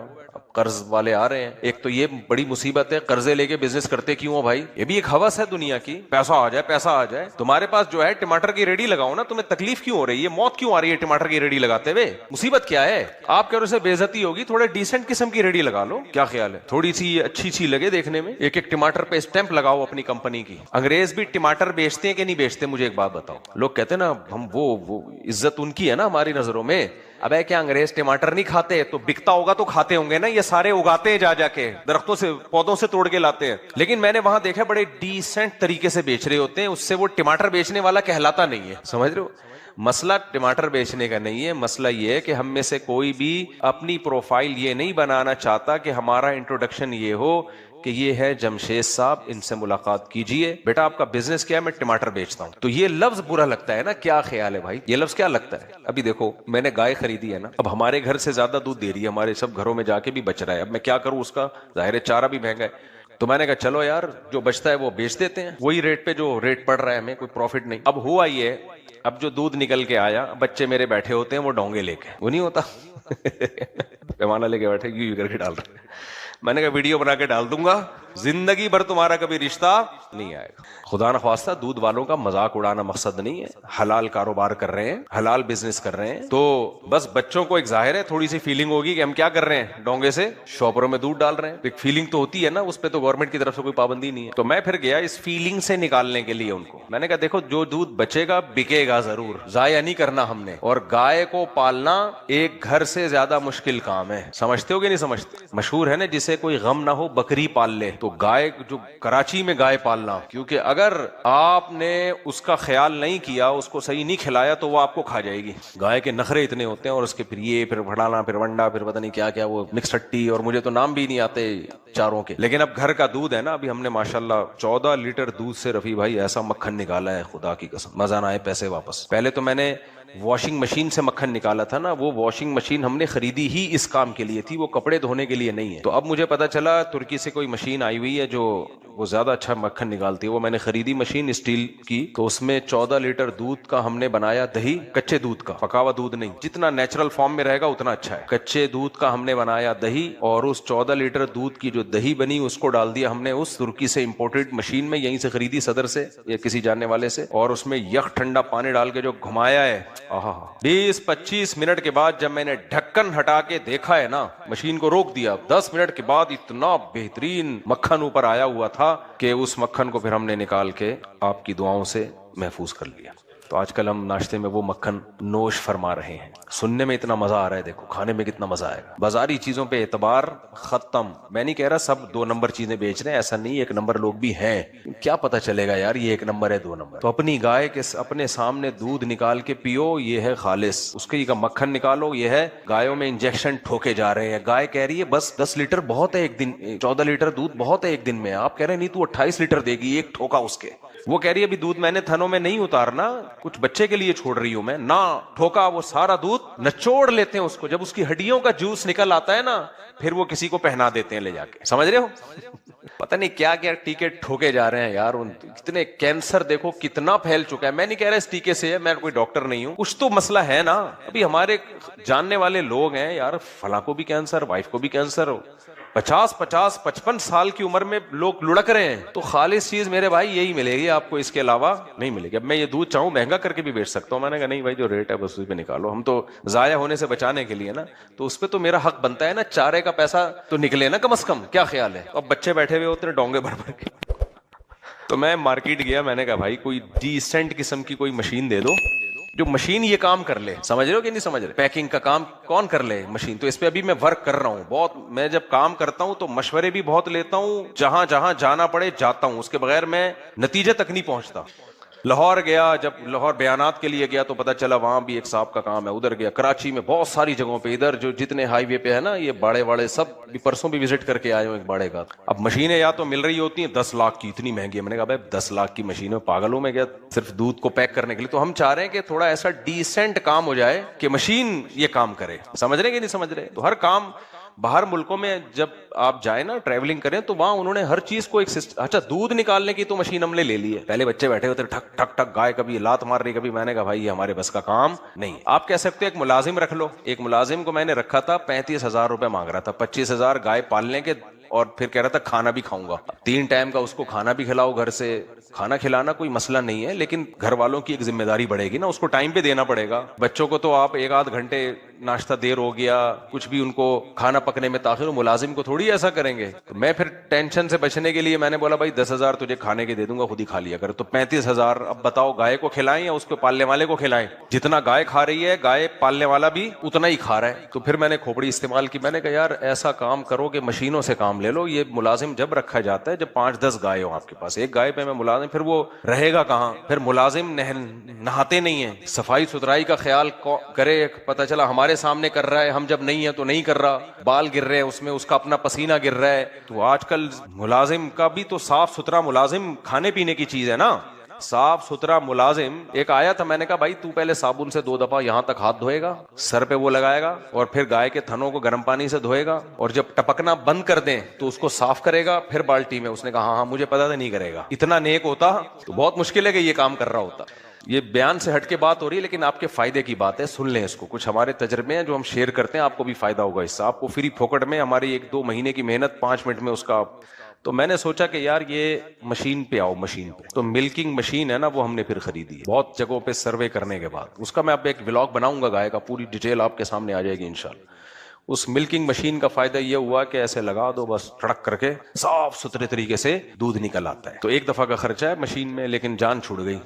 قرض والے آ رہے ہیں. ایک تو یہ بڑی مصیبت ہے, قرضے لے کے بزنس کرتے کیوں ہو بھائی؟ یہ بھی ایک ہوس ہے دنیا کی, پیسہ آ جائے. تمہارے پاس جو ہے ٹماٹر کی ریڈی لگاؤ نا, تمہیں تکلیف کیوں ہو رہی ہے, موت کیوں آ رہی ہے ٹماٹر کی ریڈی لگاتے ہوئے؟ مصیبت کیا ہے؟ آپ کہہ رہے سے بے عزتی ہوگی, تھوڑے ڈیسنٹ قسم کی ریڈی لگا لو. کیا خیال ہے؟ تھوڑی سی اچھی سی لگے دیکھنے میں. ایک ٹماٹر پہ اسٹیمپ لگاؤ اپنی کمپنی کی. انگریز بھی ٹماٹر بیچتے ہیں کہ نہیں بیچتے؟ مجھے ایک بات بتاؤ. لوگ کہتے ہیں نا ہم وہ عزت ان کی ہے نا ہماری نظروں میں. ابے کیا انگریز ٹماٹر نہیں کھاتے؟ تو بکتا ہوگا تو کھاتے ہوں گے نا. یہ سارے اگاتے ہیں جا کے درختوں سے, پودوں سے توڑ کے لاتے ہیں. لیکن میں نے وہاں دیکھا بڑے ڈیسنٹ طریقے سے بیچ رہے ہوتے ہیں, اس سے وہ ٹماٹر بیچنے والا کہلاتا نہیں ہے. سمجھ رہے ہو؟ مسئلہ ٹماٹر بیچنے کا نہیں ہے, مسئلہ یہ ہے کہ ہم میں سے کوئی بھی اپنی پروفائل یہ نہیں بنانا چاہتا کہ ہمارا انٹروڈکشن یہ ہو کہ یہ ہے جمشید صاحب, ان سے ملاقات کیجئے. بیٹا آپ کا بزنس کیا ہے؟ میں ٹماٹر بیچتا ہوں. تو یہ لفظ برا لگتا ہے نا. کیا خیال ہے بھائی, یہ لفظ کیا لگتا ہے؟ ابھی دیکھو میں نے گائے خریدی ہے نا, اب ہمارے گھر سے زیادہ دودھ دے رہی ہے, ہمارے سب گھروں میں جا کے بھی بچ رہا ہے. اب میں کیا کروں اس کا, ظاہر ہے چارہ بھی مہنگا ہے. تو میں نے کہا چلو یار جو بچتا ہے وہ بیچ دیتے ہیں, وہی ریٹ پہ جو ریٹ پڑ رہا ہے, ہمیں کوئی پروفٹ نہیں. اب ہوا یہ, اب جو دودھ نکل کے آیا, بچے میرے بیٹھے ہوتے ہیں وہ ڈونگے لے کے, وہ نہیں ہوتا پیمانہ لے کے بیٹھے یوں کر کے ڈال رہے. میں نے کہا ویڈیو بنا کے ڈال دوں گا, زندگی بھر تمہارا کبھی رشتہ نہیں آئے گا. خدا نخواستہ دودھ والوں کا مذاق اڑانا مقصد نہیں ہے. حلال کاروبار کر رہے ہیں, حلال بزنس کر رہے ہیں, تو بس بچوں کو ایک ظاہر ہے تھوڑی سی فیلنگ ہوگی کہ ہم کیا کر رہے ہیں, ڈونگے سے شاپروں میں دودھ ڈال رہے ہیں. ایک فیلنگ تو ہوتی ہے نا, اس پہ تو گورنمنٹ کی طرف سے کوئی پابندی نہیں ہے. تو میں پھر گیا اس فیلنگ سے نکالنے کے لیے ان کو. میں نے کہا دیکھو جو دودھ بچے گا بکے گا ضرور, ضائع نہیں کرنا ہم نے. اور گائے کو پالنا ایک گھر سے زیادہ مشکل کام ہے. سمجھتے ہو کہ نہیں سمجھتے؟ مشہور ہے نا جسے کوئی غم نہ ہو بکری پال لے. تو گائے جو کراچی میں گائے پالنا, کیونکہ اگر آپ نے اس کا خیال نہیں کیا, اس کو صحیح نہیں کھلایا تو وہ آپ کو کھا جائے گی. گائے کے نخرے اتنے ہوتے ہیں, اور اس کے پھر یہ پھر بھڑانا پھر ونڈا پھر پتہ نہیں کیا کیا, وہ مکس ہٹی, اور مجھے تو نام بھی نہیں آتے چاروں کے. لیکن اب گھر کا دودھ ہے نا, ابھی ہم نے ماشاءاللہ 14 لیٹر دودھ سے رفیع بھائی ایسا مکھن نکالا ہے, خدا کی قسم مزہ نہ آئے پیسے واپس. پہلے تو میں نے واشنگ مشین سے مکھن نکالا تھا نا, وہ واشنگ مشین ہم نے خریدی ہی اس کام کے لیے تھی, وہ کپڑے دھونے کے لیے نہیں ہے. تو اب مجھے پتا چلا ترکی سے کوئی مشین آئی ہوئی ہے جو وہ زیادہ اچھا مکھن نکالتی ہے. وہ میں نے خریدی مشین اسٹیل کی, تو اس میں 14 لیٹر دودھ کا ہم نے بنایا دہی, کچے دودھ کا, پکا ہوا دودھ نہیں, جتنا نیچرل فارم میں رہے گا اتنا اچھا ہے. کچے دودھ کا ہم نے بنایا دہی, اور اس 14 لیٹر دودھ کی جو دہی بنی اس کو ڈال دیا ہم نے اس ترکی سے امپورٹڈ مشین میں, یہیں سے خریدی صدر سے یا کسی جاننے والے سے, اور اس میں یک ٹھنڈا پانی ڈال کے جو گھمایا ہے, 20-25 منٹ کے بعد جب میں نے ڈھکن ہٹا کے دیکھا ہے نا, مشین کو روک دیا, 10 منٹ کے بعد اتنا بہترین مکھن اوپر آیا ہوا تھا کہ اس مکھن کو پھر ہم نے نکال کے آپ کی دعاؤں سے محفوظ کر لیا. تو آج کل ہم ناشتے میں وہ مکھن نوش فرما رہے ہیں. سننے میں اتنا مزہ آ رہا ہے, دیکھو کھانے میں کتنا مزہ آئے گا. بازاری چیزوں پہ اعتبار ختم. میں نہیں کہہ رہا سب 2 نمبر چیزیں بیچ رہے ہیں, ایسا نہیں, 1 نمبر لوگ بھی ہیں. کیا پتا چلے گا یار یہ 1 نمبر ہے 2 نمبر. تو اپنی گائے کے اپنے سامنے دودھ نکال کے پیو, یہ ہے خالص. اس کے مکھن نکالو, یہ ہے گایوں میں انجیکشن ٹھوکے جا رہے ہیں. گائے کہہ رہی ہے بس 10 لیٹر بہت ہے ایک دن, 14 لیٹر دودھ بہت ہے ایک دن میں. آپ کہہ رہے ہیں نہیں تو 28 لیٹر دے گی ایک ٹھوکا اس کے. وہ کہہ رہی ہے ابھی دودھ میں نے تھنوں میں نہیں اتارنا, کچھ بچے کے لیے چھوڑ رہی ہوں میں نہ. ٹھوکا وہ سارا دودھ نچوڑ لیتے ہیں اس کو, جب اس کی ہڈیوں کا جوس نکل آتا ہے نا, پھر وہ کسی کو پہنا دیتے ہیں لے جا کے. سمجھ رہے ہو؟ پتہ نہیں کیا کیا ٹیکے ٹھوکے جا رہے ہیں یار. کتنے کینسر دیکھو کتنا پھیل چکا ہے. میں نہیں کہہ رہا اس ٹیکے سے ہے, میں کوئی ڈاکٹر نہیں ہوں, کچھ تو مسئلہ ہے نا. ابھی ہمارے جاننے والے لوگ ہیں یار, فلاں کو بھی کینسر, وائف کو بھی کینسر, 50-55 سال کی عمر میں لوگ لڑک رہے ہیں. تو خالص چیز میرے بھائی یہی ملے گی آپ کو, اس کے علاوہ نہیں ملے گی. اب میں یہ دودھ چاہوں مہنگا کر کے بھی بیچ سکتا ہوں. میں نے کہا نہیں بھائی جو ریٹ ہے بس اسی پہ نکالو, ہم تو ضائع ہونے سے بچانے کے لیے نا, تو اس پہ تو میرا حق بنتا ہے نا, چارے کا پیسہ تو نکلے نا کم از کم. کیا خیال ہے؟ اب بچے بیٹھے ہوئے ہوتے ہیں ڈونگے بھر بھر کے. تو میں مارکیٹ گیا, میں نے کہا بھائی کوئی ڈیسنٹ قسم کی کوئی مشین دے دو جو مشین یہ کام کر لے. سمجھ رہے ہو کہ نہیں سمجھ رہے؟ پیکنگ کا کام کون کر لے؟ مشین. تو اس پہ ابھی میں ورک کر رہا ہوں بہت. میں جب کام کرتا ہوں تو مشورے بھی بہت لیتا ہوں, جہاں جہاں جانا پڑے جاتا ہوں, اس کے بغیر میں نتیجے تک نہیں پہنچتا. لاہور گیا, جب لاہور بیانات کے لیے گیا تو پتا چلا وہاں بھی ایک صاحب کا کام ہے, ادھر گیا. کراچی میں بہت ساری جگہوں پہ, ادھر جو جتنے ہائی وے پہ ہے نا یہ باڑے واڑے سب, پرسوں بھی وزٹ کر کے آئے ہوں ایک باڑے کا. اب مشینیں یا تو مل رہی ہوتی ہیں 10 لاکھ کی, اتنی مہنگی ہے. میں نے کہا بھائی 10 لاکھ کی مشینیں پاگل ہوں میں کیا, صرف دودھ کو پیک کرنے کے لیے. تو ہم چاہ رہے ہیں کہ تھوڑا ایسا ڈیسنٹ کام ہو جائے کہ مشین یہ کام کرے. سمجھ رہے کہ نہیں سمجھ رہے؟ تو ہر کام باہر ملکوں میں جب آپ جائیں نا ٹریولنگ کریں تو وہاں انہوں نے ہر چیز کو ایک اچھا دودھ نکالنے کی تو مشین ہم نے لے لی ہے. پہلے بچے بیٹھے ہوتے ٹھک ٹھک ٹھک, گائے کبھی لات مار رہی کبھی. میں نے کہا بھائی یہ ہمارے بس کا کام نہیں. آپ کہہ سکتے ایک ملازم رکھ لو. ایک ملازم کو میں نے رکھا تھا, 35,000 روپے مانگ رہا تھا, 25,000 گائے پالنے کے, اور پھر کہہ رہا تھا کھانا بھی کھاؤں گا. 3 ٹائم کا اس کو کھانا بھی کھلاؤ گھر سے. کھانا کھلانا کوئی مسئلہ نہیں ہے, لیکن گھر والوں کی ایک ذمہ داری بڑھے گی نا, اس کو ٹائم پہ دینا پڑے گا. بچوں کو تو آپ 1-8 گھنٹے ناشتہ دیر ہو گیا, کچھ بھی ان کو کھانا پکنے میں تاخیر, ملازم کو تھوڑی ایسا کریں گے. تو میں پھر ٹینشن سے بچنے کے لیے میں نے بولا بھائی 10,000 تجھے کھانے کے دے دوں گا, خود ہی کھا لیا کر. تو 35,000. اب بتاؤ گائے کو کھلائیں یا اس کو پالنے والے کو کھلائیں؟ جتنا گائے کھا رہی ہے گائے پالنے والا بھی اتنا ہی کھا رہا ہے. تو پھر میں نے کھوپڑی استعمال کی. میں نے کہا یار ایسا کام کرو کہ مشینوں سے کام لے لو. یہ ملازم جب رکھا جاتا ہے جب 5-10 گائے ہوں آپ کے پاس, ایک گائے پہ میں ملازم, پھر وہ رہے گا کہاں؟ پھر ملازم نہاتے نہیں ہیں, صفائی ستھرائی کا خیال کرے. پتہ چلا ہمارے سامنے کر رہا ہے, ہم جب نہیں ہیں تو نہیں کر رہا, بال گر رہے ہیں اس میں, اس کا اپنا پسینہ گر رہا ہے. تو آج کل ملازم کا بھی تو صاف ستھرا ملازم کھانے پینے کی چیز ہے نا, صاف ستھرا ملازم. ایک آیا تھا, میں نے کہا بھائی تو پہلے صابن سے 2 دفعہ یہاں تک ہاتھ دھوئے گا, سر پہ وہ لگائے گا, اور پھر گائے کے تھنوں کو گرم پانی سے دھوئے گا, اور جب ٹپکنا بند کر دیں تو اس کو صاف کرے گا پھر بالٹی میں. اس نے کہا ہاں مجھے پتا تھا نہیں کرے گا. اتنا نیک ہوتا تو بہت مشکل ہے کہ یہ کام کر رہا ہوتا. یہ بیان سے ہٹ کے بات ہو رہی ہے لیکن آپ کے فائدے کی بات ہے, سن لیں اس کو. کچھ ہمارے تجربے ہیں جو ہم شیئر کرتے ہیں, آپ کو بھی فائدہ ہوگا اس سے. آپ کو فری پھوکٹ میں ہماری 1-2 مہینے کی محنت 5 منٹ میں اس کا تو میں نے سوچا کہ یار یہ مشین پہ آؤ، مشین پہ. تو ملکنگ مشین ہے نا وہ ہم نے پھر خریدی ہے بہت جگہوں پہ سروے کرنے کے بعد. اس کا میں اب ایک ولاگ بناؤں گا گائے کا، پوری ڈیٹیل آپ کے سامنے آ جائے گی انشاءاللہ. اس ملکنگ مشین کا فائدہ یہ ہوا کہ ایسے لگا دو بس ٹڑک کر کے صاف ستھرے طریقے سے دودھ نکل آتا ہے. تو ایک دفعہ کا خرچہ ہے مشین میں، لیکن جان چھوٹ گئی.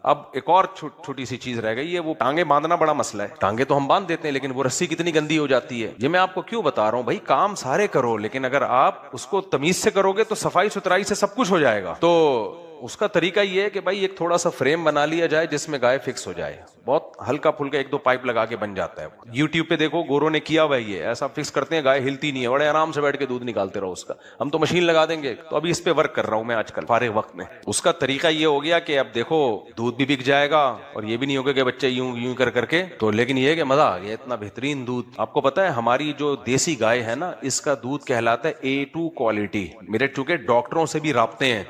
اب ایک اور چھوٹی سی چیز رہ گئی ہے، وہ ٹانگیں باندھنا بڑا مسئلہ ہے. ٹانگیں تو ہم باندھ دیتے ہیں لیکن وہ رسی کتنی گندی ہو جاتی ہے. یہ میں آپ کو کیوں بتا رہا ہوں بھائی، کام سارے کرو لیکن اگر آپ اس کو تمیز سے کرو گے تو صفائی ستھرائی سے سب کچھ ہو جائے گا. تو اس کا طریقہ یہ ہے کہ بھائی ایک تھوڑا سا فریم بنا لیا جائے جس میں گائے فکس ہو جائے. بہت ہلکا پھلکا ایک دو پائپ لگا کے بن جاتا ہے. یوٹیوب پہ دیکھو گوروں نے کیا ہوا ہے، یہ ایسا فکس کرتے ہیں گائے ہلتی نہیں ہے، بڑے آرام سے بیٹھ کے دودھ نکالتے رہو اس کا. ہم تو مشین لگا دیں گے. تو ابھی اس پہ ورک کر رہا ہوں میں آج کل فارغ وقت میں. اس کا طریقہ یہ ہو گیا کہ اب دیکھو دودھ بھی بک جائے گا اور یہ بھی نہیں ہوگا کہ بچے یوں یوں کر کے تو، لیکن یہ کہ مزہ آ گیا، اتنا بہترین دودھ. آپ کو پتا ہے ہماری جو دیسی گائے ہے نا، اس کا دودھ کہلاتا ہے A2 کوالٹی. میرے چونکہ ڈاکٹروں سے بھی رابطے ہیں.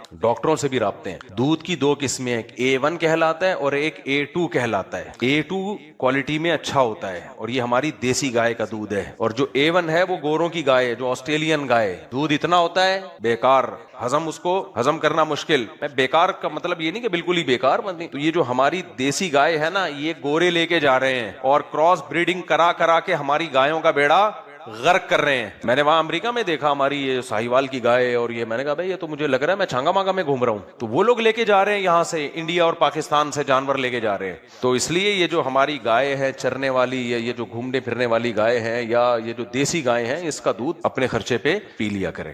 دودھ کی دو قسمیں، ایک A1 کہلاتا ہے اور ایک A2 کہلاتا ہے. A2 کوالٹی میں اچھا ہوتا ہے اور یہ ہماری دیسی گائے کا دودھ ہے. اور جو A1 ہے وہ گوروں کی گائے ہے، جو آسٹریلین گائے. دودھ اتنا ہوتا ہے بیکار، اس کو ہضم کرنا مشکل. میں بیکار کا مطلب یہ نہیں کہ بالکل ہی بیکار. تو یہ جو ہماری دیسی گائے ہے نا، یہ گورے لے کے جا رہے ہیں اور کراس بریڈنگ کرا کے ہماری گایوں کا بیڑا غرق کر رہے ہیں. میں نے وہاں امریکہ میں دیکھا ہماری یہ ساہیوال کی گائے، اور یہ میں نے کہا بھائی یہ تو مجھے لگ رہا ہے میں چھانگا مانگا میں گھوم رہا ہوں. تو وہ لوگ لے کے جا رہے ہیں یہاں سے، انڈیا اور پاکستان سے جانور لے کے جا رہے ہیں. تو اس لیے یہ جو ہماری گائے ہے چرنے والی، یہ جو گھومنے پھرنے والی گائے ہے، یا یہ جو دیسی گائے ہیں، اس کا دودھ اپنے خرچے پہ پی لیا کریں.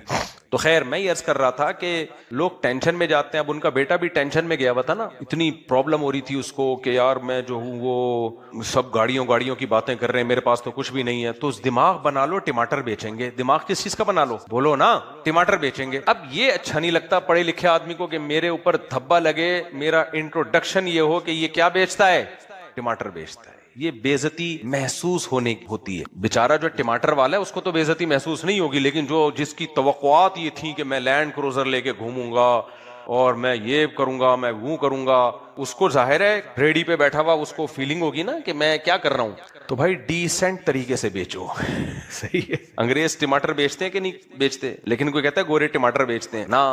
تو خیر میں یہ عرض کر رہا تھا کہ لوگ ٹینشن میں جاتے ہیں. اب ان کا بیٹا بھی ٹینشن میں گیا ہوا تھا نا، اتنی پرابلم ہو رہی تھی اس کو کہ یار میں جو ہوں وہ سب گاڑیوں کی باتیں کر رہے ہیں، میرے پاس تو کچھ بھی نہیں ہے. تو اس دماغ بنا لو ٹماٹر بیچیں گے. دماغ کس چیز کا بنا لو؟ بولو نا، ٹماٹر بیچیں گے. اب یہ اچھا نہیں لگتا پڑھے لکھے آدمی کو کہ میرے اوپر دھبا لگے، میرا انٹروڈکشن یہ ہو کہ یہ کیا بیچتا ہے؟ ٹماٹر بیچتا ہے. یہ بےعزتی محسوس ہوتی ہے. بیچارہ جو ٹماٹر والا ہے اس کو تو بےعزتی محسوس نہیں ہوگی، لیکن جس کی توقعات یہ تھیں کہ میں لینڈ کروزر لے کے گھوموں گا اور میں یہ کروں گا، میں وہ کروں گا، اس کو ظاہر ہے ریڈی پہ بیٹھا ہوا اس کو فیلنگ ہوگی نا کہ میں کیا کر رہا ہوں. تو بھائی ڈیسنٹ طریقے سے بیچو. صحیح ہے. انگریز ٹماٹر بیچتے ہیں کہ نہیں بیچتے؟ لیکن کوئی کہتا ہے گورے ٹماٹر بیچتے ہیں. نا،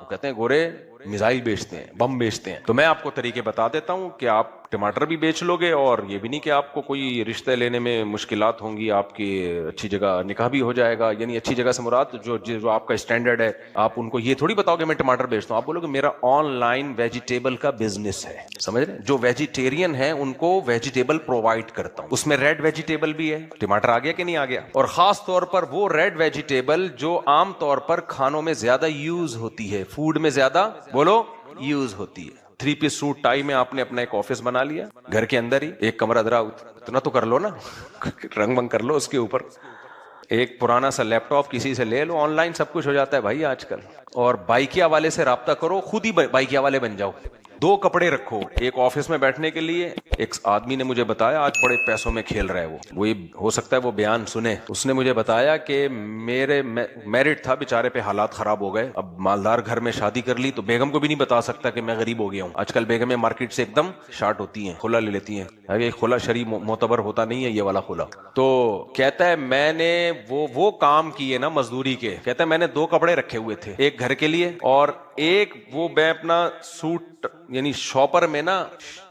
وہ کہتے ہیں گورے میزائل بیچتے ہیں، بم بیچتے ہیں. تو میں آپ کو طریقے بتا دیتا ہوں کہ آپ ٹماٹر بھی بیچ لو گے، اور یہ بھی نہیں کہ آپ کو کوئی رشتہ لینے میں مشکلات ہوں گی، آپ کی اچھی جگہ نکاح بھی ہو جائے گا. یعنی اچھی جگہ سے مراد جو آپ کا اسٹینڈرڈ ہے. آپ ان کو یہ تھوڑی بتاؤ کہ میں ٹماٹر بیچتا ہوں، آپ بولو کہ میرا آن لائن ویجیٹیبل کا بزنس ہے. سمجھ رہے ہیں؟ جو ویجیٹیرین ہیں ان کو ویجیٹیبل پرووائڈ کرتا ہوں. اس میں ریڈ ویجیٹیبل بھی ہے. ٹماٹر آ گیا کہ نہیں آ گیا؟ اور خاص طور پر وہ ریڈ ویجیٹیبل جو عام طور پر کھانوں میں زیادہ یوز ہوتی ہے، فوڈ میں زیادہ بولو یوز ہوتی ہے. 3 پیس سوٹ ٹائی میں آپ نے اپنا ایک آفس بنا لیا گھر کے اندر ہی، ایک کمرہ ادھر اتنا تو کر لو نا، رنگ ونگ کر لو اس کے اوپر. ایک پرانا سا لیپ ٹاپ کسی سے لے لو، آن لائن سب کچھ ہو جاتا ہے بھائی آج کل. اور بائکیا والے سے رابطہ کرو، خود ہی بائکیا والے بن جاؤ. 2 کپڑے رکھو، ایک آفس میں بیٹھنے کے لیے. ایک آدمی نے مجھے بتایا آج بڑے پیسوں میں کھیل رہا ہے وہ یہ ہو سکتا ہے وہ بیان سنے. اس نے مجھے بتایا کہ میرے میرڈ تھا بیچارے پہ حالات خراب ہو گئے. اب مالدار گھر میں شادی کر لی تو بیگم کو بھی نہیں بتا سکتا کہ میں غریب ہو گیا ہوں. آج کل بیگمیں مارکیٹ سے ایک دم شارٹ ہوتی ہیں، کھلا لے لیتی ہیں. اگر کھلا شرعی معتبر ہوتا نہیں ہے یہ والا کھلا. تو کہتا ہے میں نے وہ کام کیے نا مزدوری کے. کہتا ہے میں نے 2 کپڑے رکھے ہوئے تھے، ایک گھر کے لیے اور ایک وہ میں اپنا سوٹ یعنی شاپر میں نا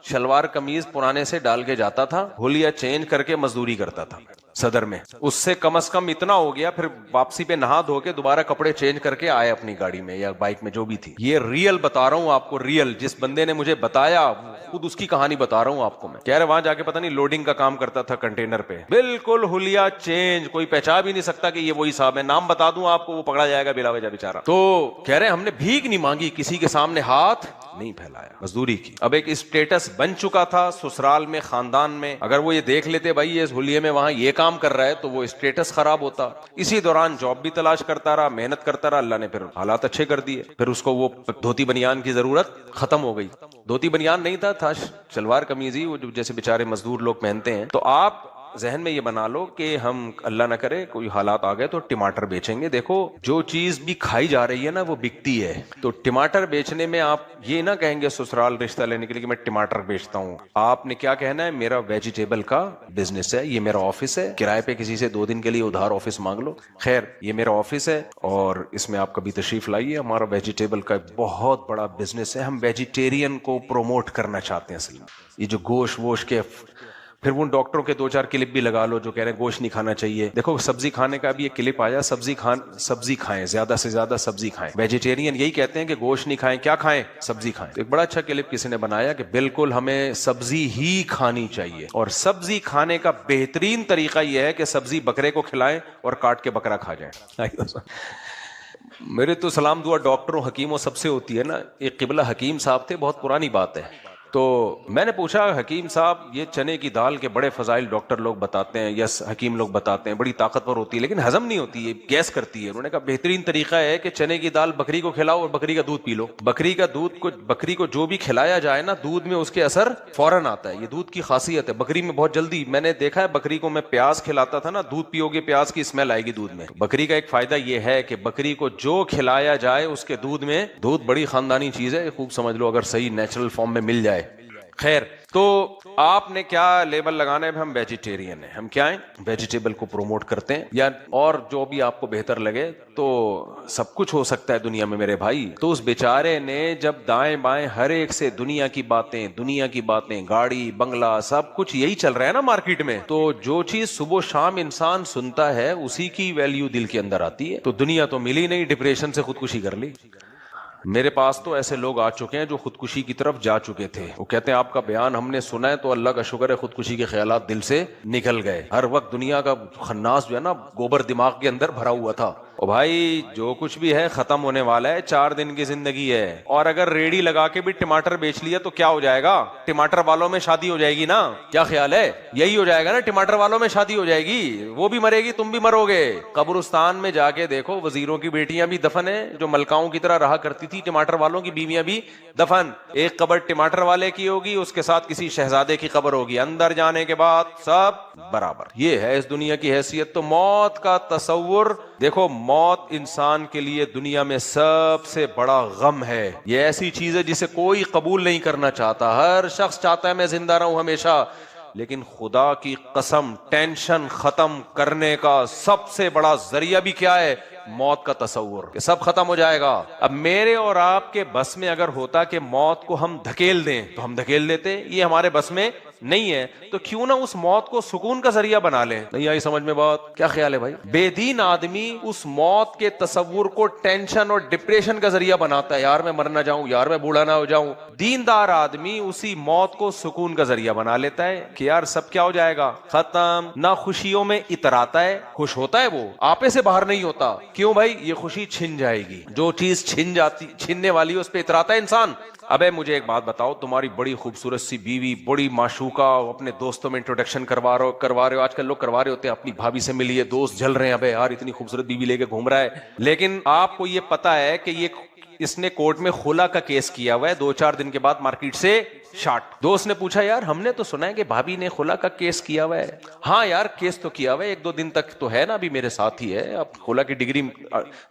شلوار قمیض پرانے سے ڈال کے جاتا تھا، ہولیا چینج کر کے مزدوری کرتا تھا صدر میں. اس سے کم از کم اتنا ہو گیا، پھر واپسی پہ نہا دھو کے دوبارہ کپڑے چینج کر کے آئے اپنی گاڑی میں یا بائک میں جو بھی تھی. یہ ریئل بتا رہا ہوں آپ کو، ریئل. جس بندے نے مجھے بتایا خود اس کی کہانی بتا رہا ہوں آپ کو میں. کہہ رہے وہاں جا کے پتہ نہیں لوڈنگ کا کام کرتا تھا کنٹینر پہ، بالکل ہولیا چینج، کوئی پہچان بھی نہیں سکتا کہ یہ وہی صاحب ہے. نام بتا دوں آپ کو وہ پکڑا جائے گا بلا وجہ بیچارہ. تو کہہ رہے ہم نے بھیک نہیں مانگی، کسی کے سامنے ہاتھ نہیں پھیلایا، مزدوری کی. اب ایک اسٹیٹس بن چکا تھا سسرال میں، خاندان میں. اگر وہ یہ دیکھ لیتے بھائی یہ ہولیے میں وہاں یہ کام کر رہا ہے تو وہ اسٹیٹس خراب ہوتا. اسی دوران جاب بھی تلاش کرتا رہا، محنت کرتا رہا. اللہ نے پھر حالات اچھے کر دیے. پھر اس کو وہ دھوتی بنیان کی ضرورت ختم ہو گئی. دھوتی بنیان نہیں تھا شلوار قمیض ہی وہ جیسے بیچارے مزدور لوگ پہنتے ہیں. تو آپ ذہن میں یہ بنا لو کہ ہم اللہ نہ کرے کوئی حالات آ گئے تو ٹماٹر بیچیں گے. دیکھو جو چیز بھی کھائی جا رہی ہے نا وہ بکتی ہے. تو ٹماٹر بیچنے میں آپ یہ نہ کہیں گے سسرال رشتہ لینے کے لیے کہ میں ٹماٹر بیچتا ہوں. آپ نے کیا کہنا ہے, میرا ویجیٹیبل کا بزنس ہے, یہ میرا آفس ہے, کرائے پہ کسی سے 2 دن کے لیے ادھار آفس مانگ لو, خیر یہ میرا آفس ہے اور اس میں آپ کبھی تشریف لائیے, ہمارا ویجیٹیبل کا بہت بڑا بزنس ہے, ہم ویجیٹیرین کو پروموٹ کرنا چاہتے ہیں. اصل میں یہ جو گوشت ووش کے, پھر وہ ڈاکٹروں کے 2-4 کلپ بھی لگا لو جو کہہ رہے ہیں گوشت نہیں کھانا چاہیے. دیکھو سبزی کھانے کا بھی ایک کلپ آیا, سبزی کھائیں, زیادہ سے زیادہ سبزی کھائیں. ویجیٹیرین یہی کہتے ہیں کہ گوشت نہیں کھائیں, کیا کھائیں, سبزی کھائیں. تو ایک بڑا اچھا کلپ کسی نے بنایا کہ بالکل ہمیں سبزی ہی کھانی چاہیے, اور سبزی کھانے کا بہترین طریقہ یہ ہے کہ سبزی بکرے کو کھلائیں اور کاٹ کے بکرا کھا جائیں. میرے تو سلام دعا ڈاکٹروں حکیموں سب سے ہوتی ہے نا. ایک قبلہ حکیم صاحب تھے, بہت پرانی بات ہے. تو میں نے پوچھا حکیم صاحب یہ چنے کی دال کے بڑے فضائل ڈاکٹر لوگ بتاتے ہیں, یس حکیم لوگ بتاتے ہیں, بڑی طاقتور ہوتی ہے لیکن ہضم نہیں ہوتی ہے, گیس کرتی ہے. انہوں نے کہا بہترین طریقہ ہے کہ چنے کی دال بکری کو کھلاؤ اور بکری کا دودھ پی لو. بکری کو جو بھی کھلایا جائے نا دودھ میں اس کے اثر فوراً آتا ہے. یہ دودھ کی خاصیت ہے, بکری میں بہت جلدی. میں نے دیکھا ہے بکری کو میں پیاز کھلاتا تھا نا, دودھ پیو گے پیاز کی اسمیل آئے گی دودھ میں. بکری کا ایک فائدہ یہ ہے کہ بکری کو جو کھلایا جائے اس کے دودھ میں, دودھ بڑی خاندانی چیز ہے, خوب سمجھ لو اگر صحیح نیچرل فارم میں مل جائے. خیر تو آپ نے کیا لیبل لگانا ہے, ہم ویجیٹیرین ہیں, ہم کیا ہیں, ویجیٹیبل کو پروموٹ کرتے ہیں, یا اور جو بھی آپ کو بہتر لگے. تو سب کچھ ہو سکتا ہے دنیا میں میرے بھائی. تو اس بیچارے نے جب دائیں بائیں ہر ایک سے دنیا کی باتیں, گاڑی بنگلہ سب کچھ یہی چل رہا ہے نا مارکیٹ میں, تو جو چیز صبح و شام انسان سنتا ہے اسی کی ویلیو دل کے اندر آتی ہے. تو دنیا تو ملی نہیں, ڈپریشن سے خودکشی کر لی. میرے پاس تو ایسے لوگ آ چکے ہیں جو خودکشی کی طرف جا چکے تھے. وہ کہتے ہیں آپ کا بیان ہم نے سنا ہے تو اللہ کا شکر ہے خودکشی کے خیالات دل سے نکل گئے. ہر وقت دنیا کا خناس جو ہے نا گوبر دماغ کے اندر بھرا ہوا تھا. او بھائی جو کچھ بھی ہے ختم ہونے والا ہے, 4 دن کی زندگی ہے. اور اگر ریڑھی لگا کے بھی ٹماٹر بیچ لیا تو کیا ہو جائے گا, ٹماٹر والوں میں شادی ہو جائے گی نا. کیا خیال ہے, یہی ہو جائے گا نا, ٹماٹر والوں میں شادی ہو جائے گی, وہ بھی مرے گی تم بھی مرو گے. قبرستان میں جا کے دیکھو وزیروں کی بیٹیاں بھی دفن ہیں جو ملکاؤں کی طرح رہا کرتی تھی, ٹماٹر والوں کی بیویاں بھی دفن. ایک قبر ٹماٹر والے کی ہوگی, اس کے ساتھ کسی شہزادے کی قبر ہوگی, اندر جانے کے بعد سب برابر. یہ ہے اس دنیا کی حیثیت. تو موت کا تصور دیکھو, موت انسان کے لیے دنیا میں سب سے بڑا غم ہے. یہ ایسی چیز ہے جسے کوئی قبول نہیں کرنا چاہتا. ہر شخص چاہتا ہے میں زندہ رہوں ہمیشہ, لیکن خدا کی قسم ٹینشن ختم کرنے کا سب سے بڑا ذریعہ بھی کیا ہے, موت کا تصور, کہ سب ختم ہو جائے گا. اب میرے اور آپ کے بس میں اگر ہوتا کہ موت کو ہم دھکیل دیں تو ہم دھکیل دیتے, یہ ہمارے بس میں نہیں ہے. تو کیوں نہ اس موت کو سکون کا ذریعہ بنا لیں. نہیں آئی سمجھ میں بات, کیا خیال ہے بھائی؟ بے دین آدمی اس موت کے تصور کو ٹینشن اور ڈپریشن کا ذریعہ بناتا ہے, یار میں مر نہ جاؤں, یار میں بوڑھا نہ ہو جاؤں. دیندار آدمی اسی موت کو سکون کا ذریعہ بنا لیتا ہے کہ یار سب کیا ہو جائے گا, ختم. نہ خوشیوں میں اتراتا ہے, خوش ہوتا ہے وہ, آپے سے باہر نہیں ہوتا. کیوں بھائی, یہ خوشی چھن جائے گی. جو چیز چھننے والی ہے اس پہ اتراتا ہے انسان. ابے مجھے ایک بات بتاؤ, تمہاری بڑی خوبصورت سی بیوی, بڑی معشوقہ, اپنے دوستوں میں انٹروڈکشن کروا رہے ہو, آج کل لوگ کروا رہے ہوتے ہیں, اپنی بھابھی سے ملیے, دوست جل رہے ہیں, ابے یار اتنی خوبصورت بیوی لے کے گھوم رہا ہے. لیکن آپ کو یہ پتا ہے کہ یہ اس نے کورٹ میں خلا کا کیس کیا ہوا ہے, 2-4 دن کے بعد مارکیٹ سے شارٹ. دوست نے پوچھا یار ہم نے تو سنا ہے کہ بھابی نے خلا کا کیس کیا ہوا ہے. ہاں یار کیس تو کیا ہوا ہے, 1-2 دن تک تو ہے نا, ابھی میرے ساتھ ہی ہے. اب خلا کی ڈگری,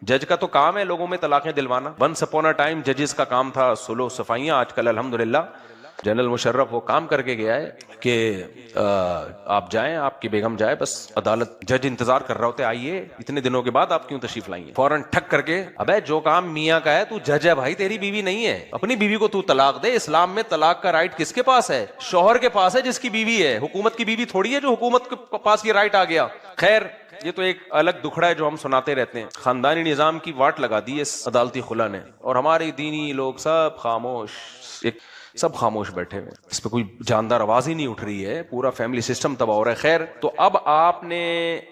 جج کا تو کام ہے لوگوں میں طلاقیں دلوانا. ونس اپون اے ٹائم ججز کا کام تھا سلو صفائیاں. آج کل الحمدللہ جنرل مشرف وہ کام کر کے گیا ہے کہ آپ جائیں, آپ کی بیگم جائے, بس عدالت جج انتظار کر رہا ہوتے, آئیے اتنے دنوں کے بعد آپ کیوں تشریف لائیں گے. فوراً ٹھک کر کے, ابے جو کام میاں کا ہے تو جج ہے بھائی, تیری بیوی نہیں ہے, اپنی بیوی کو تو طلاق دے. اسلام میں طلاق کا رائٹ کس کے پاس ہے, شوہر کے پاس ہے جس کی بیوی ہے. حکومت کی بیوی تھوڑی ہے جو حکومت کے پاس یہ رائٹ آ گیا. خیر یہ تو ایک الگ دکھڑا ہے جو ہم سناتے رہتے ہیں. خاندانی نظام کی واٹ لگا دی اس عدالتی خلا نے, اور ہمارے دینی لوگ سب خاموش, سب خاموش بیٹھے ہوئے. اس پہ کوئی جاندار آواز ہی نہیں اٹھ رہی ہے, پورا فیملی سسٹم تباہ ہو رہا ہے. خیر تو اب آپ نے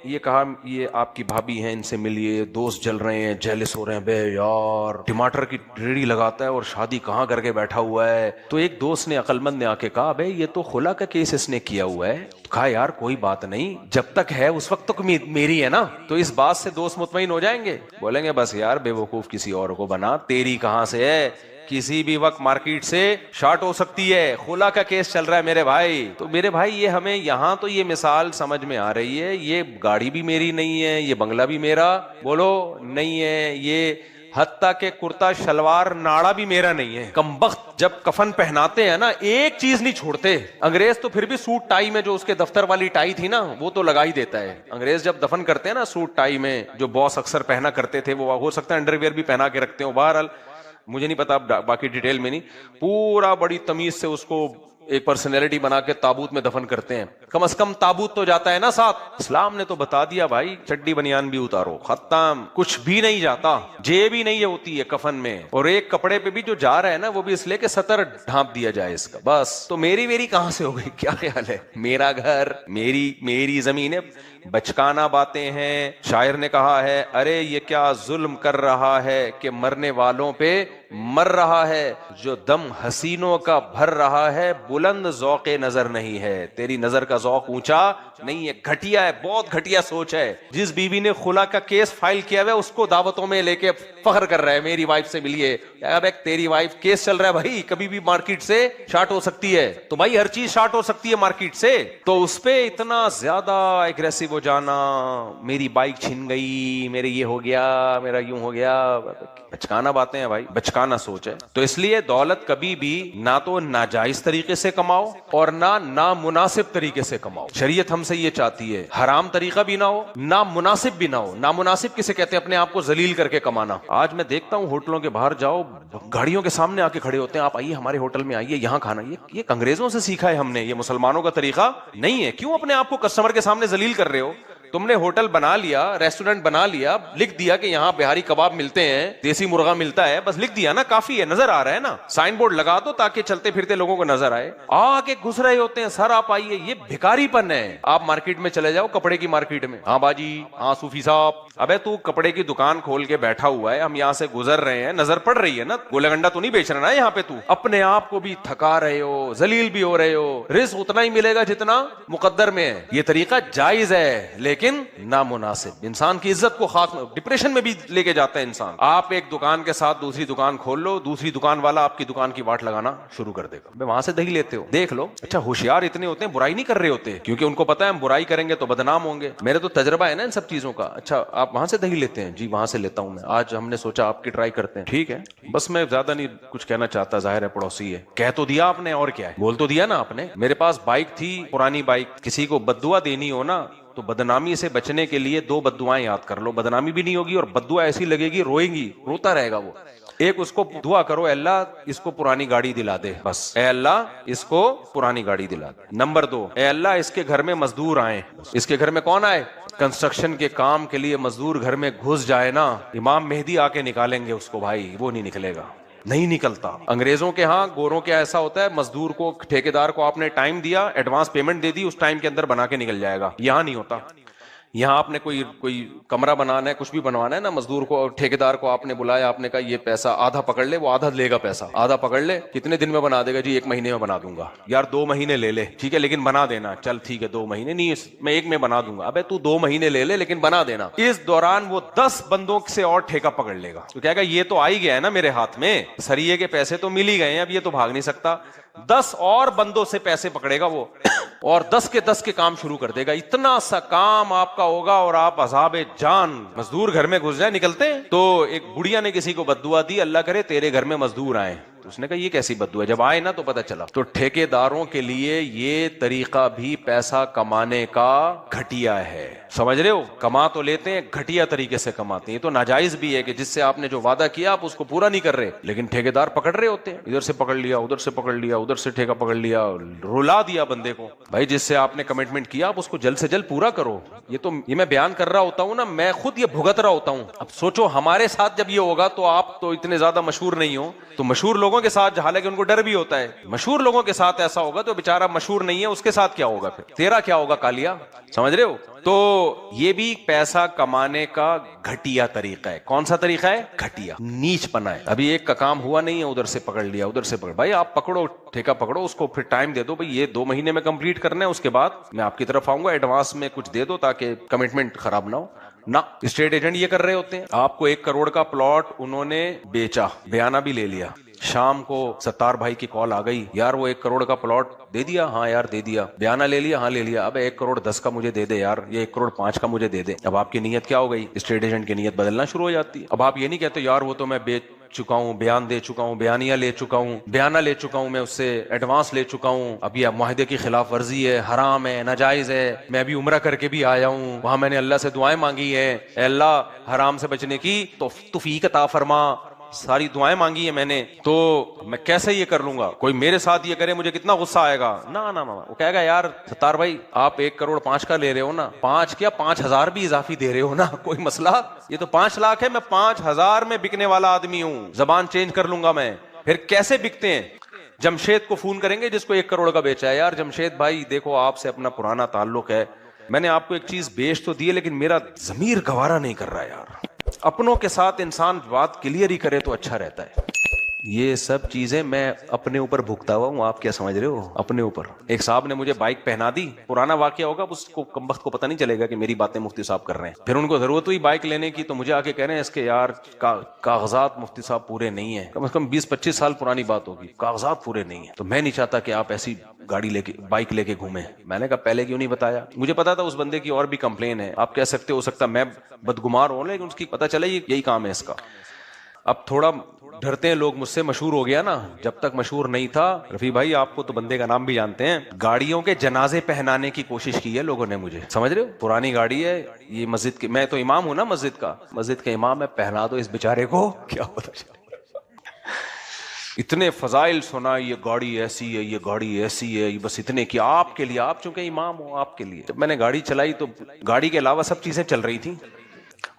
یہ کہا یہ آپ کی بھابی ہیں, ان سے ملیے, دوست جل رہے ہیں, جیلس ہو رہے ہیں, بے یار ٹماٹر کی ریڑھی لگاتا ہے اور شادی کہاں کر کے بیٹھا ہوا ہے. تو ایک دوست نے عقل مند نے آ کے کہا, بے یہ تو خلا کا کیس اس نے کیا ہوا ہے. کہا یار کوئی بات نہیں, جب تک ہے اس وقت تک میری ہے نا. تو اس بات سے دوست مطمئن ہو جائیں گے, بولیں گے بس یار بے وقوف کسی اور کو بنا, تیری کہاں سے ہے, کسی بھی وقت مارکیٹ سے شارٹ ہو سکتی ہے. خلا کا کیس چل رہا ہے میرے بھائی. تو میرے بھائی یہ ہمیں یہاں تو یہ مثال سمجھ میں آ رہی ہے, یہ گاڑی بھی میری نہیں ہے, یہ بنگلہ بھی میرا بولو نہیں ہے, یہ حتیٰ کہ کرتا شلوار ناڑا بھی میرا نہیں ہے. کمبخت جب کفن پہناتے ہیں نا ایک چیز نہیں چھوڑتے. انگریز تو پھر بھی سوٹ ٹائی میں جو اس کے دفتر والی ٹائی تھی نا وہ تو لگا ہی دیتا ہے. انگریز جب دفن کرتے ہیں نا سوٹ ٹائی میں جو باس اکثر پہنا کرتے تھے, وہ ہو سکتا ہے انڈر ویئر بھی پہنا کے رکھتے ہو, بہرحال مجھے نہیں پتا باقی ڈیٹیل میں نہیں, پورا بڑی تمیز سے اس کو ایک پرسنالٹی بنا کے تابوت میں دفن کرتے ہیں. کم از کم تابوت تو جاتا ہے نا ساتھ. اسلام نے تو بتا دیا بھائی چڈی بنیان بھی اتارو, ختم, کچھ بھی نہیں جاتا, جیب بھی نہیں ہوتی ہے کفن میں, اور ایک کپڑے پہ بھی جو جا رہا ہے نا وہ بھی اس لیے کہ سطر ڈھانپ دیا جائے اس کا بس. تو میری کہاں سے ہو گئی, کیا خیال ہے, میرا گھر میری زمین ہے. بچکانا باتیں ہیں. شاعر نے کہا ہے ارے یہ کیا ظلم کر رہا ہے کہ مرنے والوں پہ مر رہا ہے, جو دم حسینوں کا بھر رہا ہے بلند ذوق نظر نہیں ہے. تیری نظر کا ذوق اونچا نہیں ہے, گھٹیا ہے, بہت گھٹیا سوچ ہے. جس بیوی نے خلا کا کیس فائل کیا ہوا ہے اس کو دعوتوں میں لے کے فخر کر رہا ہے میری وائف سے ملیے. اب ایک تیری وائف کیس چل رہا ہے بھائی, کبھی بھی مارکیٹ سے شارٹ ہو سکتی ہے. تو بھائی ہر چیز شارٹ ہو سکتی ہے مارکیٹ سے, تو اس پہ اتنا زیادہ ایگریسو ہو جانا, میری بائک چھن گئی, میرے یہ ہو گیا, میرا یوں ہو گیا, بچکانا باتیں ہیں بھائی, بچکانا سوچ ہے. تو اس لیے دولت کبھی بھی نہ تو ناجائز طریقے سے کماؤ اور نہ نامناسب طریقے سے کماؤ. شریعت ہم سے یہ چاہتی ہے حرام طریقہ بھی نہ ہو, نامناسب بھی نہ ہو. نامناسب کسے کہتے ہیں, اپنے آپ کو ذلیل کر کے کمانا. آج میں دیکھتا ہوں ہوٹلوں کے باہر جاؤ, گاڑیوں کے سامنے آ کے کھڑے ہوتے ہیں, آپ آئیے ہمارے ہوٹل میں آئیے یہاں کھانا. یہ انگریزوں سے سیکھا ہے ہم نے, یہ مسلمانوں کا طریقہ نہیں ہے. کیوں اپنے آپ کو کسٹمر کے سامنے ذلیل کر رہے ہو؟ تم نے ہوٹل بنا لیا, ریسٹورنٹ بنا لیا, لکھ دیا کہ یہاں بہاری کباب ملتے ہیں, دیسی مرغا ملتا ہے, بس لکھ دیا نا, کافی ہے, نظر آ رہا ہے نا. سائن بورڈ لگا دو تاکہ چلتے پھرتے لوگوں کو نظر آئے. آ کے گھس رہے ہوتے ہیں, سر آپ آئیے. یہ بھکاری پن ہے. آپ مارکیٹ میں چلے جاؤ, کپڑے کی مارکیٹ میں, ہاں باجی, ہاں صوفی صاحب, ابے تو کپڑے کی دکان کھول کے بیٹھا ہوا ہے, ہم یہاں سے گزر رہے ہیں, نظر پڑ رہی ہے نا, گولا گنڈا تو نہیں بیچ رہا نا یہاں پہ. تو اپنے آپ کو بھی تھکا رہے ہو, ذلیل بھی ہو رہے ہو. رزق اتنا ہی ملے گا جتنا مقدر میں ہے. یہ طریقہ جائز ہے لیکن نامناسب, انسان کی عزت کو خاک, ڈپریشن میں بھی لے کے جاتا ہے انسان. آپ ایک دکان کے ساتھ دوسری دکان کھول لو, دوسری دکان والا آپ کی دکان کی واٹ لگانا شروع کر دے گا. وہاں سے دہی لیتے ہو, دیکھ لو. اچھا ہوشیار اتنے ہوتے ہیں, برائی نہیں کر رہے ہوتے, کیونکہ ان کو پتا ہے ہم برائی کریں گے تو بدنام ہوں گے. میرے تو تجربہ ہے نا ان سب چیزوں کا. اچھا آپ وہاں سے دہی لیتے ہیں؟ جی وہاں سے لیتا ہوں میں. آج ہم نے سوچا آپ کی ٹرائی کرتے ہیں. ٹھیک ہے, بس میں زیادہ نہیں کچھ کہنا چاہتا, ظاہر ہے پڑوسی ہے. کہہ تو دیا آپ نے, اور کیا ہے, بول تو دیا نا آپ نے. میرے پاس بائک تھی, پرانی بائک. کسی کو بددعا دینی ہو نا تو بدنامی سے بچنے کے لیے 2 بددعائیں یاد کر لو. بدنامی بھی نہیں ہوگی اور بددعا ایسی لگے گی, روئیں گی, روتا رہے گا وہ. ایک اس کو دعا کرو, اے اللہ اس کو پرانی گاڑی دلا دے, بس, اے اللہ اس کو پرانی گاڑی دلا دے. نمبر 2, اے اللہ اس کے گھر میں مزدور آئیں. اس کے گھر میں کون آئے؟ کنسٹرکشن کے کام کے لیے مزدور گھر میں گھس جائے نا, امام مہدی آ کے نکالیں گے اس کو بھائی, وہ نہیں نکلے گا, نہیں نکلتا. انگریزوں کے ہاں, گوروں کے ایسا ہوتا ہے, مزدور کو, ٹھیکیدار کو آپ نے ٹائم دیا, ایڈوانس پیمنٹ دے دی, اس ٹائم کے اندر بنا کے نکل جائے گا. یہاں نہیں ہوتا. یہاں آپ نے کوئی کمرہ بنانا ہے, کچھ بھی بنوانا ہے نا, مزدور کو, ٹھیکیدار کو آپ نے بلایا, آپ نے کہا یہ پیسہ آدھا پکڑ لے, وہ آدھا لے گا پیسہ, آدھا پکڑ لے, کتنے دن میں بنا دے گا؟ جی 1 مہینے میں بنا دوں گا. یار 2 مہینے لے لے, ٹھیک ہے لیکن بنا دینا. چل ٹھیک ہے 2 مہینے نہیں, میں 1 میں بنا دوں گا. ابے تو 2 مہینے لے لے لیکن بنا دینا. اس دوران وہ 10 بندوں سے اور ٹھیکہ پکڑ لے گا, تو کہے گا یہ تو آ ہی گیا ہے نا میرے ہاتھ میں, سریے کے پیسے تو مل ہی گئے ہیں, اب یہ تو بھاگ نہیں سکتا. 10 اور بندوں سے پیسے پکڑے گا وہ, اور 10 کے کام شروع کر دے گا. اتنا سا کام آپ کا ہوگا اور آپ عذاب جان. مزدور گھر میں گھس جائے, نکلتے ہیں. تو ایک بڑھیا نے کسی کو بددعا دی, اللہ کرے تیرے گھر میں مزدور آئے. تو اس نے کہا یہ کیسی بددعا ہے؟ جب آئے نا تو پتہ چلا. تو ٹھیکیداروں کے لیے یہ طریقہ بھی پیسہ کمانے کا گھٹیا ہے. سمجھ رہے ہو, کما تو لیتے ہیں, گھٹیا طریقے سے کماتے ہیں. یہ تو ناجائز بھی ہے کہ جس سے آپ نے جو وعدہ کیا آپ اس کو پورا نہیں کر رہے, لیکن ٹھیکیدار پکڑ رہے ہوتے ہیں, ادھر سے پکڑ لیا, ادھر سے پکڑ لیا, ادھر سے ٹھیکہ پکڑ لیا, رلا دیا بندے کو. بھائی جس سے آپ نے کمٹمنٹ کیا آپ اس کو جلد سے جلد پورا کرو. یہ میں بیان کر رہا ہوتا ہوں نا, میں خود یہ بھگت رہا ہوتا ہوں. اب سوچو ہمارے ساتھ جب یہ ہوگا تو آپ تو اتنے زیادہ مشہور نہیں ہو, تو مشہور لوگوں کے ساتھ, حالانکہ ان کو ڈر بھی ہوتا ہے, مشہور لوگوں کے ساتھ ایسا ہوگا تو بیچارہ مشہور نہیں ہے, اس کے ساتھ کیا ہوگا پھر, تیرا کیا ہوگا کالیا. سمجھ رہے ہو؟ تو یہ بھی پیسہ کمانے کا گھٹیا طریقہ ہے. کون سا طریقہ ہے؟ گھٹیا, نیچ پنا ہے. ابھی ایک کا کام ہوا نہیں ہے, ادھر سے پکڑ لیا, ادھر سے پکڑ. بھائی آپ پکڑو, ٹھیکہ پکڑو, اس کو پھر ٹائم دے دو, بھائی یہ 2 مہینے میں کمپلیٹ کرنا ہے, اس کے بعد میں آپ کی طرف آؤں گا, ایڈوانس میں کچھ دے دو تاکہ کمٹمنٹ خراب نہ ہو. نہ, اسٹیٹ ایجنٹ یہ کر رہے ہوتے ہیں. آپ کو 1 کروڑ کا پلاٹ انہوں نے بیچا, بیانہ بھی لے لیا, شام کو ستار بھائی کی کال آ گئی, یار وہ 1 کروڑ کا پلاٹ دے دیا؟ ہاں یار دے دیا. بیانہ لے لیا؟ ہاں لے لیا. اب 1 کروڑ 10 کا مجھے دے دے یار, یہ 1 کروڑ 5 کا مجھے دے دے. اب آپ کی نیت کیا ہو گئی؟ اسٹیٹ ایجنٹ کی نیت بدلنا شروع ہو جاتی ہے. اب آپ یہ نہیں کہتے یار وہ تو میں بیچ چکا ہوں, بیان دے چکا ہوں, بیانیہ لے چکا ہوں, بیانہ لے چکا ہوں, میں اس سے ایڈوانس لے چکا ہوں, اب یہ معاہدے کی خلاف ورزی ہے, حرام ہے, ناجائز ہے, میں ابھی عمرہ کر کے بھی آیا ہوں, وہاں میں نے اللہ سے دعائیں مانگی ہیں, اے اللہ حرام سے بچنے کی توفیق عطا فرما, ساری دعائیں مانگی ہیں میں نے, تو میں کیسے یہ کر لوں گا؟ کوئی میرے ساتھ یہ کرے مجھے کتنا غصہ آئے گا. نا نا نا, وہ کہے گا یار ستار بھائی آپ 1 کروڑ 5 کا لے رہے ہو نا, 5 کیا 5,000 بھی اضافی دے رہے ہو نا, کوئی مسئلہ؟ یہ تو 5 لاکھ ہے, میں 5,000 میں بکنے والا آدمی ہوں, زبان چینج کر لوں گا میں. پھر کیسے بکتے ہیں؟ جمشید کو فون کریں گے جس کو 1 کروڑ کا بیچا ہے, یار جمشید بھائی دیکھو آپ سے اپنا پرانا تعلق ہے, میں نے آپ کو ایک چیز بیچ تو دی ہے لیکن میرا ضمیر گوارا نہیں کر رہا یار. اپنوں کے ساتھ انسان بات کلیئر ہی کرے تو اچھا رہتا ہے. یہ سب چیزیں میں اپنے اوپر بھگتا ہوا ہوں, آپ کیا سمجھ رہے ہو؟ اپنے اوپر. ایک صاحب نے مجھے بائک پہنا دی, پرانا واقعہ ہوگا, اس کو کمبخت کو پتہ نہیں چلے گا کہ میری باتیں مفتی صاحب کر رہے ہیں. پھر ان کو ضرورت ہوئی بائک لینے کی تو مجھے آ کے کہہ رہے ہیں اس کے یار کاغذات مفتی صاحب پورے نہیں ہیں, کم از کم 20-25 سال پرانی بات ہوگی, کاغذات پورے نہیں ہیں, تو میں نہیں چاہتا کہ آپ ایسی گاڑی لے کے بائک لے کے گھومیں. میں نے کہا پہلے کیوں نہیں بتایا؟ مجھے پتا تھا اس بندے کی اور بھی کمپلین ہے, آپ کہہ سکتے ہو سکتا میں بدگمار ہوں لیکن اس کی پتہ چلے یہی کام ہے اس کا. اب تھوڑا ڈرتے ہیں لوگ مجھ سے, مشہور ہو گیا نا, جب تک مشہور نہیں تھا رفیع بھائی آپ کو تو بندے کا نام بھی جانتے ہیں, گاڑیوں کے جنازے پہنانے کی کوشش کی ہے لوگوں نے مجھے, سمجھ رہے ہو؟ پرانی گاڑی ہے یہ مسجد کی, میں تو امام ہوں نا مسجد کا, مسجد کا امام ہے, پہنا دو اس بیچارے کو, کیا پتا چلے. اتنے فضائل سنا, یہ گاڑی ایسی ہے, یہ گاڑی ایسی ہے, بس اتنے کی آپ کے لیے, آپ چونکہ امام ہو آپ کے لیے. جب میں نے گاڑی چلائی تو گاڑی کے علاوہ سب چیزیں چل رہی تھیں,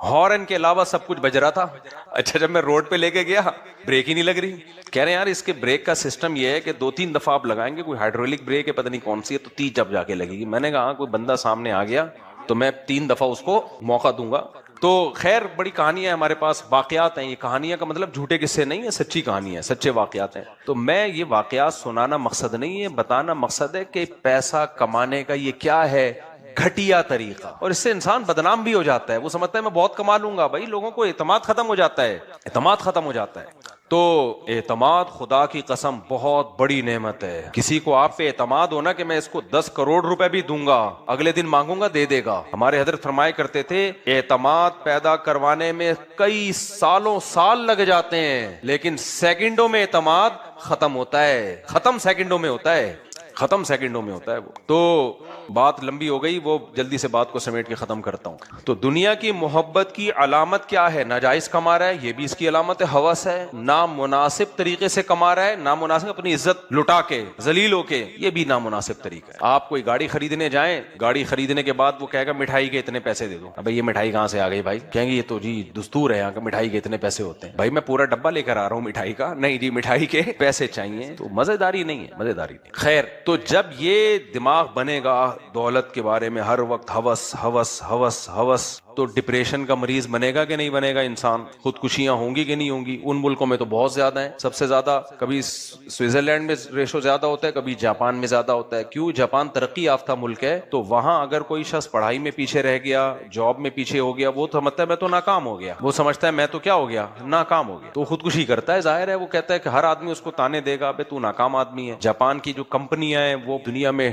ہارن کے علاوہ سب کچھ بج رہا تھا. اچھا جب میں روڈ پہ لے کے گیا بریک ہی نہیں لگ رہی, کہہ رہے ہیں یار اس کے بریک کا سسٹم یہ ہے کہ 2-3 دفعہ آپ لگائیں گے, کوئی ہائیڈرولک بریک ہے پتہ نہیں کون سی ہے, تو 30 جب جا کے لگے گی. میں نے کہا ہاں کوئی بندہ سامنے آ گیا تو میں 3 دفعہ اس کو موقع دوں گا. تو خیر بڑی کہانیاں ہیں ہمارے پاس, واقعات ہیں, یہ کہانیاں کا مطلب جھوٹے قصے نہیں ہے, سچی کہانیاں ہیں, سچے واقعات ہیں. تو میں یہ واقعات سنانا مقصد نہیں ہے, بتانا مقصد ہے کہ پیسہ کمانے کا یہ کیا ہے گھٹیا طریقہ, اور اس سے انسان بدنام بھی ہو جاتا ہے. وہ سمجھتا ہے میں بہت کما لوں گا, بھائی لوگوں کو اعتماد ختم ہو جاتا ہے, اعتماد ختم ہو جاتا ہے. تو اعتماد خدا کی قسم بہت بڑی نعمت ہے. کسی کو آپ پہ اعتماد ہونا کہ میں اس کو 10 کروڑ روپے بھی دوں گا, اگلے دن مانگوں گا دے دے گا. ہمارے حضرت فرمایا کرتے تھے اعتماد پیدا کروانے میں کئی سال لگ جاتے ہیں, لیکن سیکنڈوں میں اعتماد ختم ہوتا ہے, ختم سیکنڈوں میں ہوتا ہے, ختم سیکنڈوں میں ہوتا ہے وہ. تو بات لمبی ہو گئی, وہ جلدی سے بات کو سمیٹ کے ختم کرتا ہوں. تو دنیا کی محبت کی علامت کیا ہے؟ ناجائز کما رہا ہے, یہ بھی اس کی علامت ہے, ہوس ہے. نامناسب طریقے سے کما رہا ہے, نامناسب اپنی عزت لٹا کے ذلیل ہو کے, یہ بھی نامناسب طریقہ ہے. آپ کوئی گاڑی خریدنے جائیں, گاڑی خریدنے کے بعد وہ کہے گا مٹھائی کے اتنے پیسے دے دو. ابھی یہ مٹھائی کہاں سے آ گئی بھائی؟ کہیں گے یہ تو جی دستور ہے یہاں کا, مٹھائی کے اتنے پیسے ہوتے ہیں. بھائی میں پورا ڈبہ لے کر آ رہا ہوں مٹھائی کا, نہیں جی مٹھائی کے پیسے چاہیے. تو مزیداری نہیں ہے, مزیداری نہیں. خیر, تو جب یہ دماغ بنے گا دولت کے بارے میں ہر وقت ہوس ہوس ہوس ہوس, تو ڈپریشن کا مریض بنے گا کہ نہیں بنے گا انسان؟ خودکشیاں ہوں گی کہ نہیں ہوں گی؟ ان ملکوں میں تو بہت زیادہ ہیں, سب سے زیادہ. کبھی سوئٹزرلینڈ میں ریشو زیادہ ہوتا ہے, کبھی جاپان میں زیادہ ہوتا ہے. کیوں؟ جاپان ترقی یافتہ ملک ہے, تو وہاں اگر کوئی شخص پڑھائی میں پیچھے رہ گیا, جاب میں پیچھے ہو گیا, وہ سمجھتا ہے میں تو ناکام ہو گیا, وہ سمجھتا ہے میں تو کیا ہو گیا, ناکام ہو گیا, تو خودکشی کرتا ہے. ظاہر ہے وہ کہتا ہے کہ ہر آدمی اس کو تانے دے گا, بے تو ناکام آدمی ہے. جاپان کی جو کمپنیاں ہیں وہ دنیا میں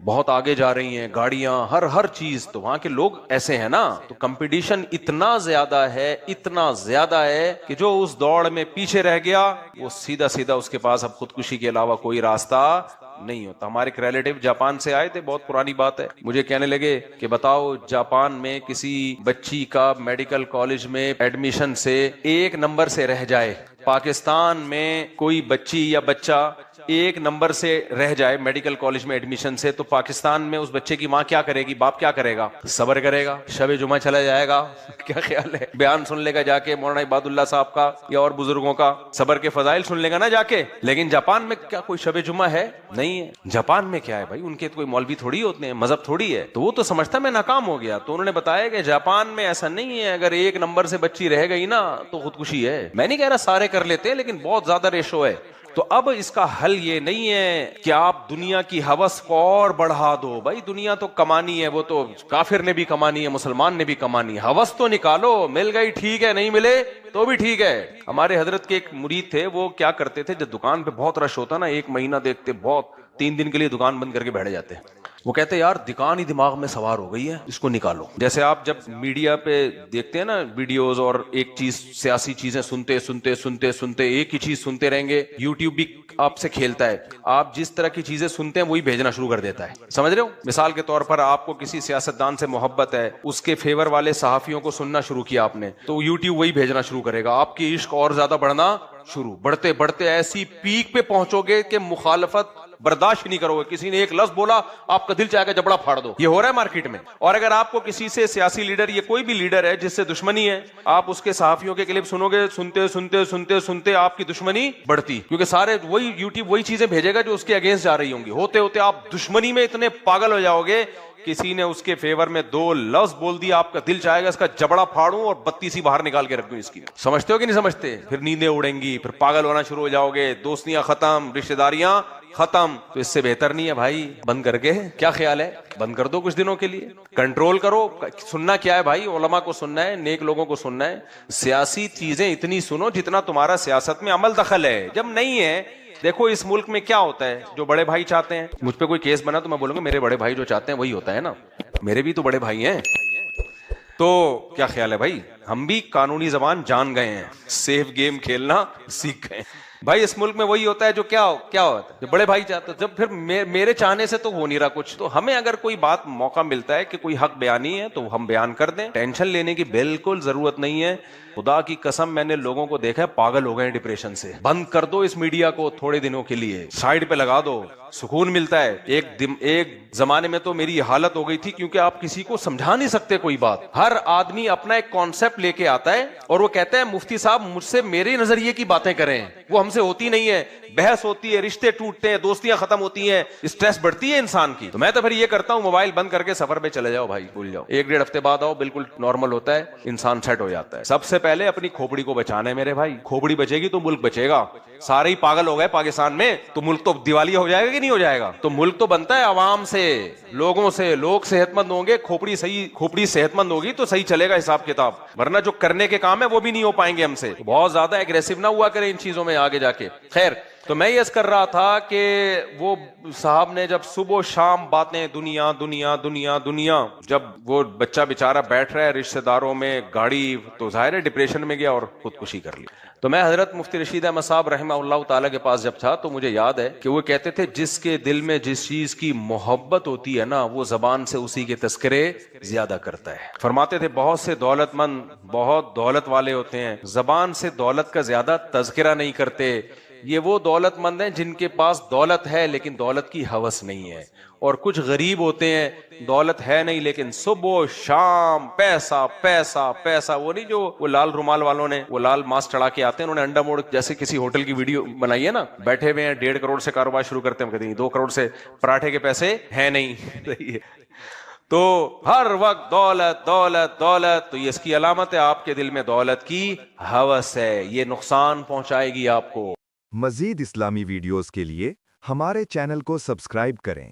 بہت آگے جا رہی ہیں, گاڑیاں, ہر چیز. تو وہاں کے لوگ ایسے ہیں نا, تو کمپٹیشن اتنا زیادہ ہے کہ جو اس دوڑ میں پیچھے رہ گیا وہ سیدھا اس کے پاس اب خودکشی کے علاوہ کوئی راستہ نہیں ہوتا. ہمارے ایک ریلیٹیو جاپان سے آئے تھے, بہت پرانی بات ہے, مجھے کہنے لگے کہ بتاؤ جاپان میں کسی بچی کا میڈیکل کالج میں ایڈمیشن سے 1 نمبر سے رہ جائے, پاکستان میں کوئی بچی یا بچہ 1 نمبر سے رہ جائے میڈیکل کالج میں ایڈمیشن سے, تو پاکستان میں اس بچے کی ماں کیا کرے گی, باپ کیا کرے گا؟ صبر کرے گا, شب جمعہ چلا جائے گا, کیا خیال ہے, بیان سن لے گا جا کے مولانا عباد اللہ صاحب کا یا اور بزرگوں کا, صبر کے فضائل سن لے گا نا جا کے. لیکن جاپان میں کیا کوئی شب جمعہ ہے؟ نہیں ہے. جاپان میں کیا ہے بھائی, ان کے تو کوئی مولوی تھوڑی ہوتے ہیں, مذہب تھوڑی ہے, تو وہ تو سمجھتا میں ناکام ہو گیا. تو انہوں نے بتایا کہ جاپان میں ایسا نہیں ہے, اگر 1 نمبر سے بچی رہ گئی نا تو خودکشی ہے. میں نہیں کہہ رہا سارے کر لیتے ہیں, لیکن بہت زیادہ ریشو ہے. تو اب اس کا حل یہ نہیں ہے کہ آپ دنیا کی ہوس کو اور بڑھا دو. بھائی دنیا تو کمانی ہے, وہ تو کافر نے بھی کمانی ہے, مسلمان نے بھی کمانی ہے. ہوس تو نکالو, مل گئی ٹھیک ہے, نہیں ملے تو بھی ٹھیک ہے. ہمارے حضرت کے ایک مرید تھے, وہ کیا کرتے تھے, جب دکان پہ بہت رش ہوتا نا, 1 مہینہ دیکھتے, بہت 3 دن کے لیے دکان بند کر کے بیٹھ جاتے. وہ کہتے یار دکان ہی دماغ میں سوار ہو گئی ہے, اس کو نکالو. جیسے آپ جب میڈیا پہ دیکھتے ہیں نا ویڈیوز, اور ایک چیز سیاسی چیزیں سنتے سنتے سنتے سنتے ایک ہی چیز سنتے رہیں گے. یوٹیوب بھی آپ سے کھیلتا ہے, آپ جس طرح کی چیزیں سنتے ہیں وہی بھیجنا شروع کر دیتا ہے. سمجھ رہے ہو؟ مثال کے طور پر آپ کو کسی سیاستدان سے محبت ہے, اس کے فیور والے صحافیوں کو سننا شروع کیا آپ نے, تو یوٹیوب وہی بھیجنا شروع کرے گا. آپ کی عشق اور زیادہ بڑھنا شروع, بڑھتے بڑھتے ایسی پیک پہ پہنچو گے کہ مخالفت برداشت نہیں کرو گے. کسی نے ایک لفظ بولا, آپ کا دل چاہے گا جبڑا پھاڑ دو. یہ ہو رہا ہے مارکیٹ میں. اور اگر آپ کو کسی سے سیاسی لیڈر, یہ کوئی بھی لیڈر ہے جس سے دشمنی ہے, آپ اس کے صحافیوں کے کلپ سنو گے, سنتے سنتے سنتے سنتے آپ کی دشمنی بڑھتی, کیونکہ سارے وہی یوٹیوب وہی چیزیں بھیجے گا جو اس کے اگینسٹ جا رہی ہوں گی. ہوتے ہوتے آپ دشمنی میں اتنے پاگل ہو جاؤ گے, کسی نے اس کے فیور میں 2 لفظ بول دیا, آپ کا دل چاہے گا اس کا جبڑا پھاڑوں اور بتیسی باہر نکال کے رکھ دوں اس کی. سمجھتے ہو کہ نہیں سمجھتے؟ پھر نیندیں اڑیں گی, پھر پاگل ہونا شروع ہو جاؤ گے, دوستیاں ختم, رشتہ داریاں ختم. تو اس سے بہتر نہیں ہے بھائی بند کر کے, کیا خیال ہے, بند کر دو کچھ دنوں کے لیے, کنٹرول کرو. سننا کیا ہے بھائی, علماء کو سننا ہے, نیک لوگوں کو سننا ہے. سیاسی چیزیں اتنی سنو جتنا تمہارا سیاست میں عمل دخل ہے. جب نہیں ہے, دیکھو اس ملک میں کیا ہوتا ہے, جو بڑے بھائی چاہتے ہیں, مجھ پہ کوئی کیس بنا تو میں بولوں گا میرے بڑے بھائی جو چاہتے ہیں وہی ہوتا ہے نا, میرے بھی تو بڑے بھائی ہیں. تو کیا خیال ہے بھائی, ہم بھی قانونی زبان جان گئے ہیں, سیف گیم کھیلنا سیکھ گئے. بھائی اس ملک میں وہی ہوتا ہے جو کیا ہوتا ہے, جو بڑے بھائی چاہتے ہیں. جب پھر میرے چاہنے سے تو ہو نہیں رہا کچھ, تو ہمیں اگر کوئی بات موقع ملتا ہے کہ کوئی حق بیانی ہے تو ہم بیان کر دیں. ٹینشن لینے کی بالکل ضرورت نہیں ہے. خدا کی قسم میں نے لوگوں کو دیکھا ہے پاگل ہو گئے ہیں ڈپریشن سے. بند کر دو اس میڈیا کو تھوڑے دنوں کے لیے, سائڈ پہ لگا دو, سکون ملتا ہے. ایک زمانے میں تو میری حالت ہو گئی تھی, کیونکہ آپ کسی کو سمجھا نہیں سکتے کوئی بات. ہر آدمی اپنا ایک کانسیپٹ لے کے آتا ہے اور وہ کہتا ہے مفتی صاحب مجھ سے میرے نظریے کی باتیں کریں. وہ ہم سے ہوتی نہیں ہے, بحث ہوتی ہے, رشتے ٹوٹتے ہیں, دوستیاں ختم ہوتی ہیں, اسٹریس بڑھتی ہے انسان کی. تو میں تو پھر یہ کرتا ہوں, موبائل بند کر کے سفر پہ چلے جاؤ بھائی, بھول جاؤ. 1-1.5 ہفتے بعد آؤ, بالکل نارمل ہوتا ہے, انسان سیٹ ہو جاتا ہے. سب سے پہلے اپنی کھوپڑی کو بچانا ہے میرے بھائی. کھوپڑی بچے گی تو ملک بچے گا. سارے ہی پاگل ہو گئے پاکستان میں تو ملک تو دیوالیہ ہو جائے گا کہ نہیں ہو جائے گا. تو ملک تو بنتا ہے عوام سے, لوگوں سے. لوگ صحت مند ہوں گے, کھوپڑی صحت مند ہوگی تو صحیح چلے گا حساب کتاب, ورنہ جو کرنے کے کام ہے وہ بھی نہیں ہو پائیں گے ہم سے. بہت زیادہ ایگریسو نہ ہوا کریں ان چیزوں میں آگے جا کے. خیر, تو میں یہ کر رہا تھا کہ وہ صاحب نے جب صبح و شام باتیں دنیا دنیا دنیا دنیا, جب وہ بچہ بیچارہ بیٹھ رہا ہے رشتہ داروں میں, گاڑی, تو ظاہر ہے ڈپریشن میں گیا اور خودکشی کر لی. تو میں حضرت مفتی رشید احمد صاحب رحمہ اللہ تعالیٰ کے پاس جب تھا تو مجھے یاد ہے کہ وہ کہتے تھے جس کے دل میں جس چیز کی محبت ہوتی ہے نا, وہ زبان سے اسی کے تذکرے زیادہ کرتا ہے. فرماتے تھے بہت سے دولت مند بہت دولت والے ہوتے ہیں, زبان سے دولت کا زیادہ تذکرہ نہیں کرتے. یہ وہ دولت مند ہیں جن کے پاس دولت ہے لیکن دولت کی ہوس نہیں ہے. اور کچھ غریب ہوتے ہیں, دولت ہے نہیں لیکن صبح شام پیسہ پیسہ پیسہ. وہ نہیں جو وہ لال رومال والوں نے وہ لال ماسک چڑھا کے آتے ہیں, انہوں نے انڈا موڑ جیسے کسی ہوٹل کی ویڈیو بنائی ہے نا, بیٹھے ہوئے ہیں 1.5 کروڑ سے کاروبار شروع کرتے ہیں, کہتے ہیں 2 کروڑ سے پراٹھے کے پیسے ہیں نہیں. تو ہر وقت دولت دولت دولت, تو یہ اس کی علامت ہے آپ کے دل میں دولت کی ہوس ہے, یہ نقصان پہنچائے گی آپ کو. مزید اسلامی ویڈیوز کے لیے ہمارے چینل کو سبسکرائب کریں.